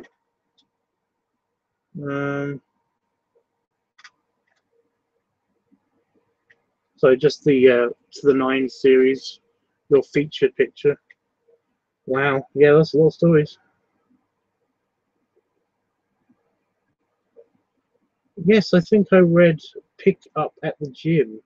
So just the to the 9 series, your featured picture. Wow, yeah, that's a lot of stories. Yes, I think I read Pick Up at the Gym.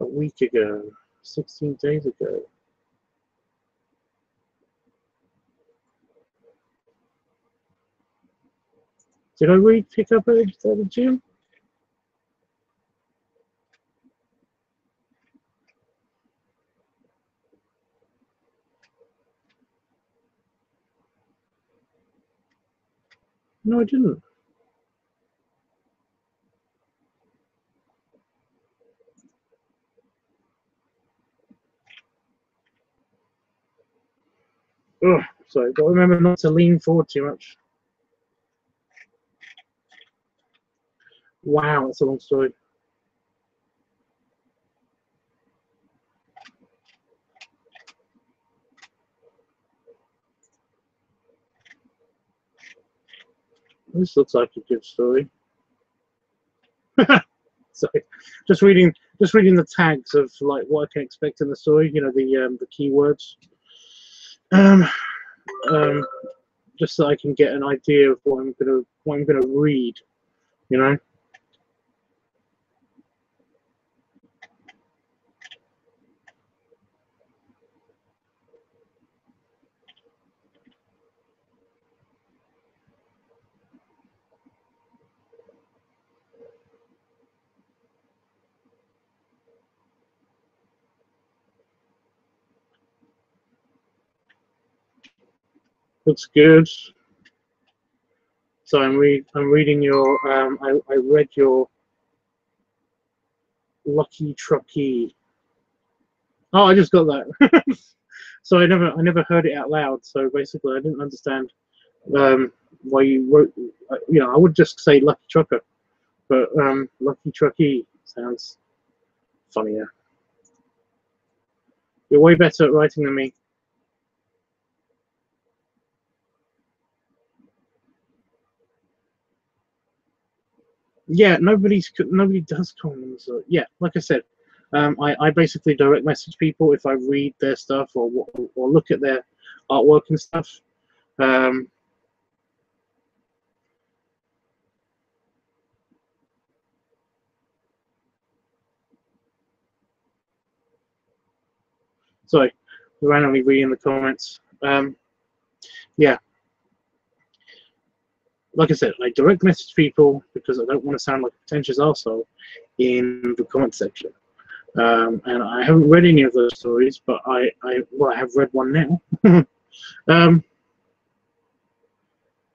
A week ago, 16 days ago. Did I read Pick Up at the Gym? No, I didn't. Oh, sorry, got to remember not to lean forward too much. Wow, that's a long story. This looks like a good story. Sorry, just reading the tags of like what I can expect in the story. The keywords. Just so I can get an idea of what I'm gonna read. Looks good. So I'm reading your. I read your Lucky Truckee. Oh, I just got that. So I never heard it out loud. So basically, I didn't understand why you wrote. I would just say Lucky Trucker, but Lucky Truckee sounds funnier. You're way better at writing than me. Yeah, nobody does comments. Yeah, like I said, I basically direct message people if I read their stuff or look at their artwork and stuff. Sorry, randomly reading the comments. Yeah, like I said, I direct message people because I don't want to sound like a pretentious arsehole in the comment section. And I haven't read any of those stories, but I have read one now.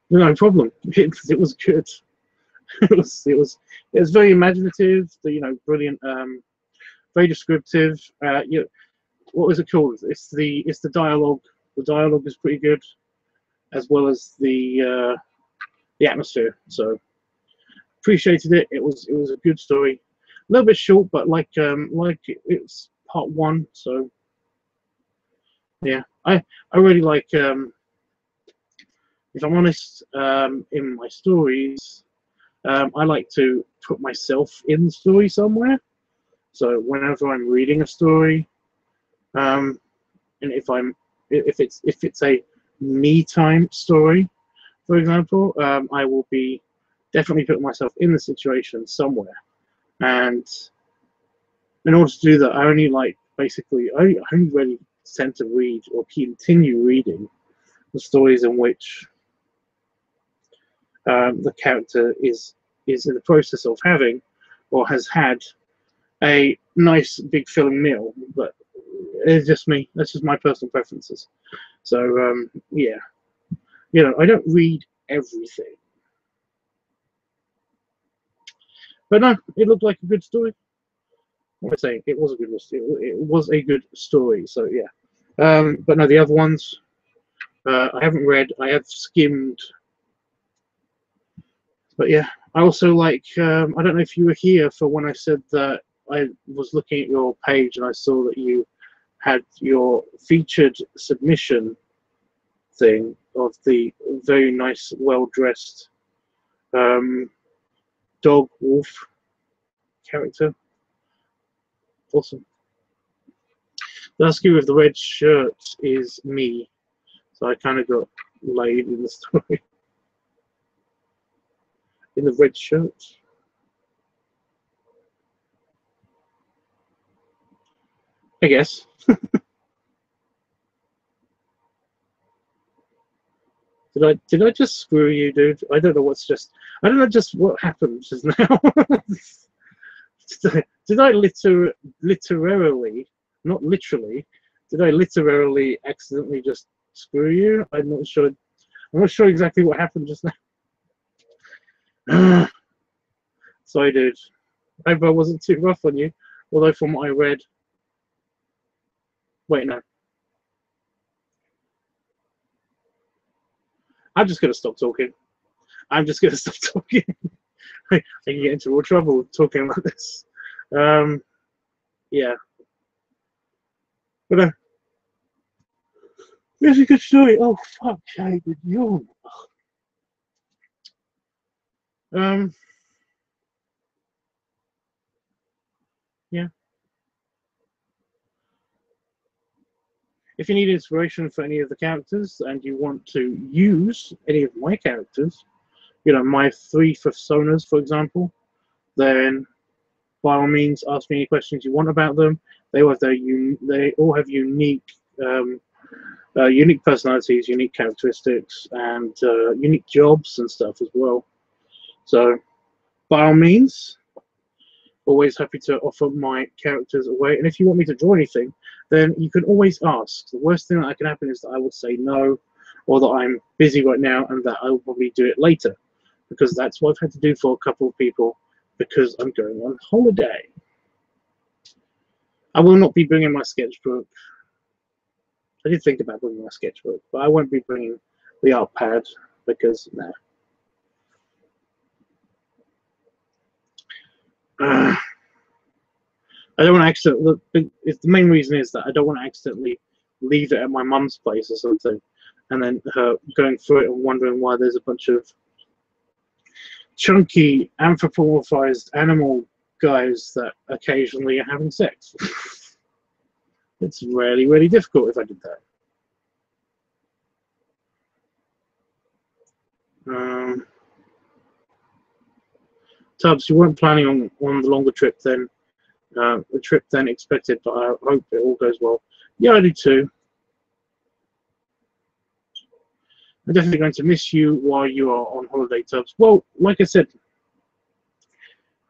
No problem. It was good. it was very imaginative. Brilliant. Very descriptive. What was it called? It's the dialogue. The dialogue is pretty good, as well as the atmosphere. So appreciated it. It was a good story. A little bit short, but like it's part one. So yeah, I really like. If I'm honest, in my stories, I like to put myself in the story somewhere. So whenever I'm reading a story, and if it's a me time story, for example, I will be definitely putting myself in the situation somewhere. And in order to do that, I only really tend to read or continue reading the stories in which the character is in the process of having or has had a nice big filling meal. But it's just me. That's just my personal preferences. So yeah, I don't read everything, but no, it looked like a good story. What am I saying? It was a good story. It was a good story. So yeah, but no, the other ones I haven't read. I have skimmed, but yeah, I also like. I don't know if you were here for when I said that I was looking at your page and I saw that you had your featured submission thing of the very nice, well-dressed dog wolf character. Awesome. The husky with the red shirt is me, so I kind of got laid in the story. In the red shirt. I guess. Did I just screw you, dude? I don't know what happened just now. did I literally, not literally, did I literally accidentally just screw you? I'm not sure exactly what happened just now. Sorry, dude. I hope I wasn't too rough on you. Although from what I read, wait, no. I'm just gonna stop talking. I'm just gonna stop talking. I can get into real trouble talking about this. Yeah. But it's a good story. Oh fuck, I would yawn. Yeah. If you need inspiration for any of the characters and you want to use any of my characters, my 3 personas, for example, then by all means ask me any questions you want about them. They all have unique unique personalities, unique characteristics, and unique jobs and stuff as well. So by all means, always happy to offer my characters away. And if you want me to draw anything, then you can always ask. The worst thing that can happen is that I will say no, or that I'm busy right now and that I will probably do it later, because that's what I've had to do for a couple of people because I'm going on holiday. I will not be bringing my sketchbook. I did think about bringing my sketchbook, but I won't be bringing the art pad because no. I don't want to accidentally. The main reason is that I don't want to accidentally leave it at my mum's place or something, and then her going through it and wondering why there's a bunch of chunky anthropomorphized animal guys that occasionally are having sex. It's really, really difficult if I did that. Tubbs, you weren't planning on the longer trip then. The trip then expected, but I hope it all goes well. Yeah, I do too. I'm definitely going to miss you while you are on holiday, Tubbs. Well, like I said,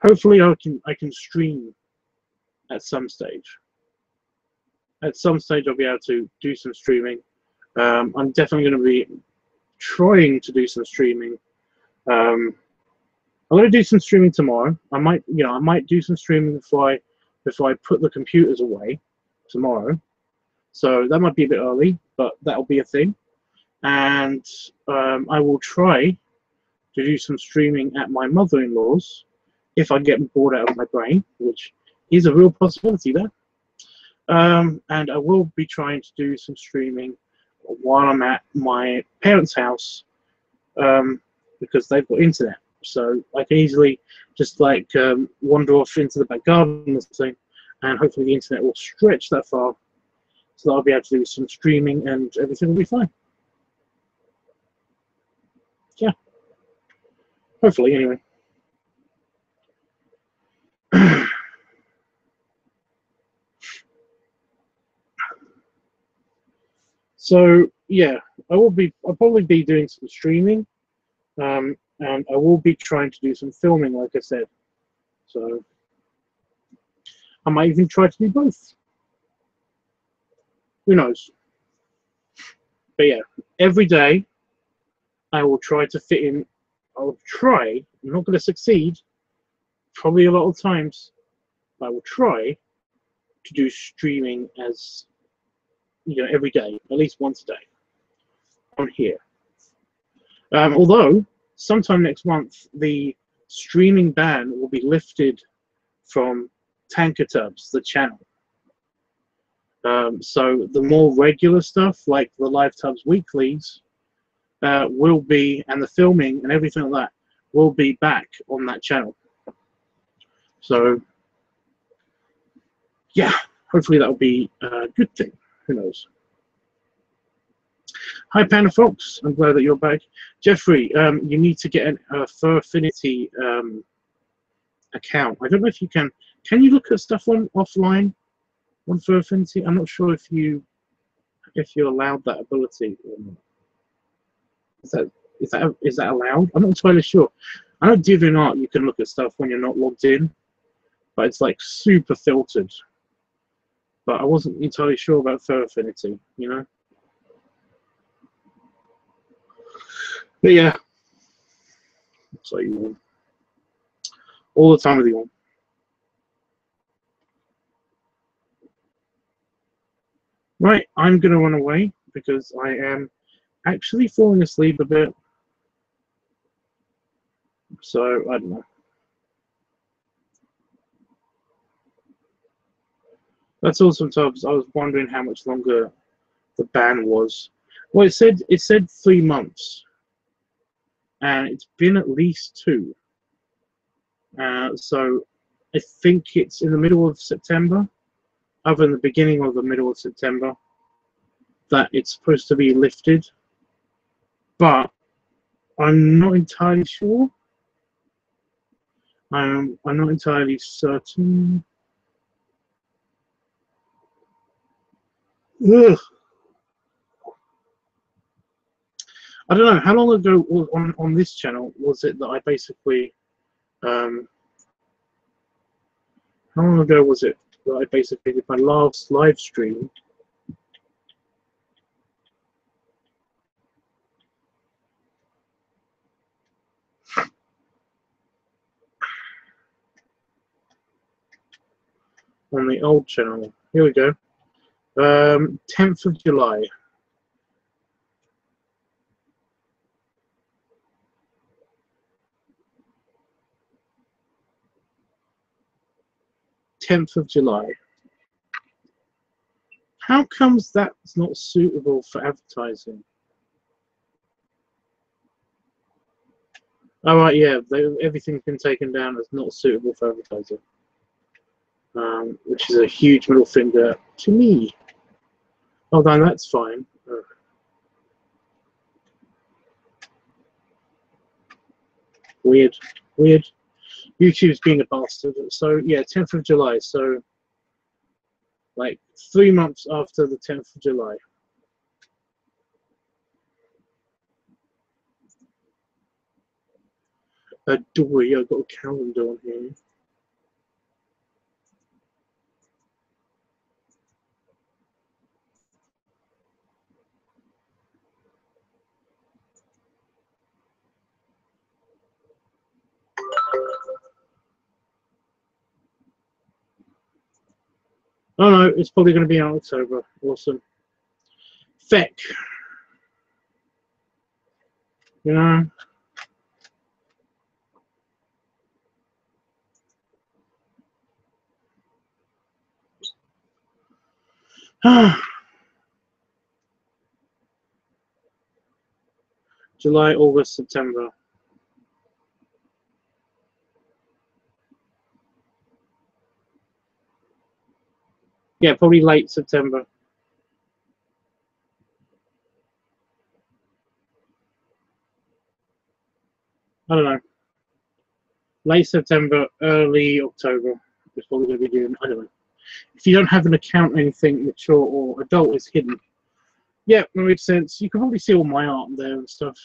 hopefully I can stream at some stage. At some stage, I'll be able to do some streaming. I'm definitely going to be trying to do some streaming. I'm going to do some streaming tomorrow. I might do some streaming before I put the computers away tomorrow. So that might be a bit early, but that'll be a thing. And I will try to do some streaming at my mother-in-law's if I get bored out of my brain, which is a real possibility there. And I will be trying to do some streaming while I'm at my parents' house because they've got internet. So I can easily just like wander off into the back garden or something, and hopefully the internet will stretch that far so that I'll be able to do some streaming and everything will be fine. Yeah. Hopefully, anyway. So yeah, I'll probably be doing some streaming, and I will be trying to do some filming, like I said. So I might even try to do both. Who knows? But yeah, every day I will try to fit in. I'll try. I'm not going to succeed. Probably a lot of times, but I will try to do streaming as every day, at least once a day on here. Although sometime next month the streaming ban will be lifted from LiveTUBBS, the channel. So the more regular stuff, like the LiveTUBBS weeklies, will be, and the filming and everything like that will be back on that channel. So yeah, hopefully that'll be a good thing. Who knows? Hi Panda Fox, I'm glad that you're back. Jeffrey, you need to get a Fur Affinity account. I don't know if you can. Can you look at stuff offline on Fur Affinity? I'm not sure if you're allowed that ability or not. Is that allowed? I'm not entirely sure. I know DeviantArt you can look at stuff when you're not logged in, but it's like super filtered. But I wasn't entirely sure about Fur Affinity, But yeah, so you all the time with you. Right, I'm gonna run away because I am actually falling asleep a bit. So I don't know. That's awesome, Tubbs. I was wondering how much longer the ban was. Well, it said 3 months, and it's been at least 2. So I think it's in the middle of September, other than the beginning or the middle of September, that it's supposed to be lifted. But I'm not entirely sure. I'm not entirely certain. Ugh. I don't know how long ago on this channel was it that I basically how long ago was it that I basically did my last live stream? On the old channel. Here we go. 10th of July. 10th of July. How comes that's not suitable for advertising? Oh, right, yeah, everything's been taken down as not suitable for advertising, which is a huge middle finger to me. Oh, no, that's fine. Weird. YouTube's being a bastard. So, yeah, 10th of July. So, like, 3 months after the 10th of July. Dory, I've got a calendar on here. Oh no, it's probably going to be in October. Awesome. Feck. You know? July, August, September. Yeah, probably late September. I don't know. Late September, early October. It's probably going to be doing. I don't know. If you don't have an account, anything mature or adult is hidden. Yeah, that makes sense. You can probably see all my art there and stuff.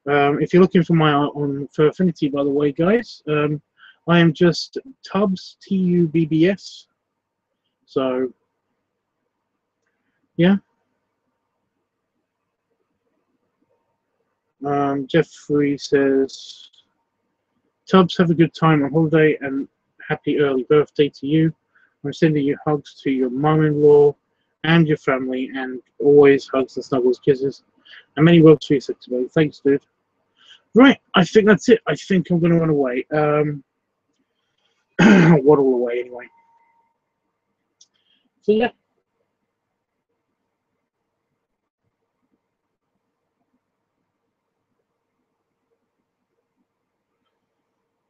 If you're looking for my art on for Affinity, by the way, guys, I am just Tubbs, Tubbs. So, yeah. Jeffrey says, Tubbs, have a good time on holiday and happy early birthday to you. I'm sending you hugs to your mum-in-law and your family, and always hugs and snuggles, kisses, and many worlds for you today. Thanks, dude. Right, I think that's it. I think I'm going to run away. Waddle away anyway. So yeah.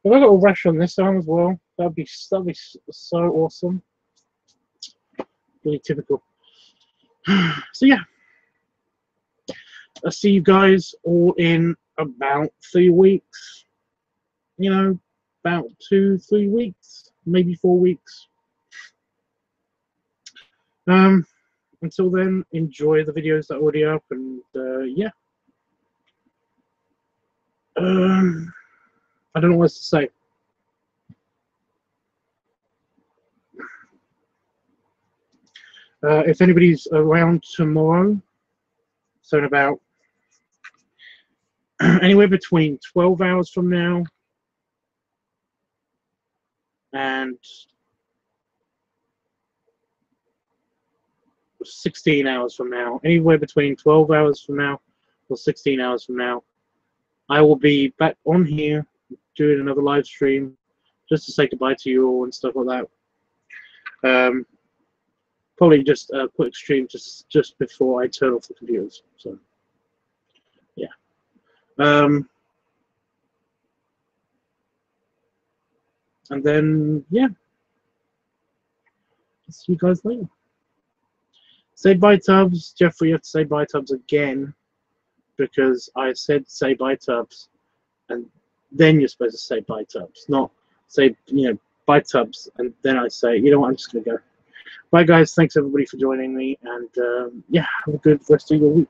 If I got a rush on this arm as well, that'd be so awesome. Really typical. So yeah, I'll see you guys all in about 3 weeks. You know, about 2-3 weeks, maybe 4 weeks. Until then, enjoy the videos that are already up, and yeah. I don't know what else to say. If anybody's around tomorrow, so in about anywhere between 12 hours from now and 16 hours from now, anywhere between 12 hours from now or 16 hours from now, I will be back on here doing another live stream just to say goodbye to you all and stuff like that. Probably just quick stream just before I turn off the computers. So yeah. And then yeah. See you guys later. Say bye, Tubbs. Jeffrey, you have to say bye, Tubbs, again, because I said say bye, Tubbs, and then you're supposed to say bye, Tubbs, not say, you know, bye, Tubbs, and then I say, you know what, I'm just going to go. Bye, guys. Thanks, everybody, for joining me, and yeah, have a good rest of your week.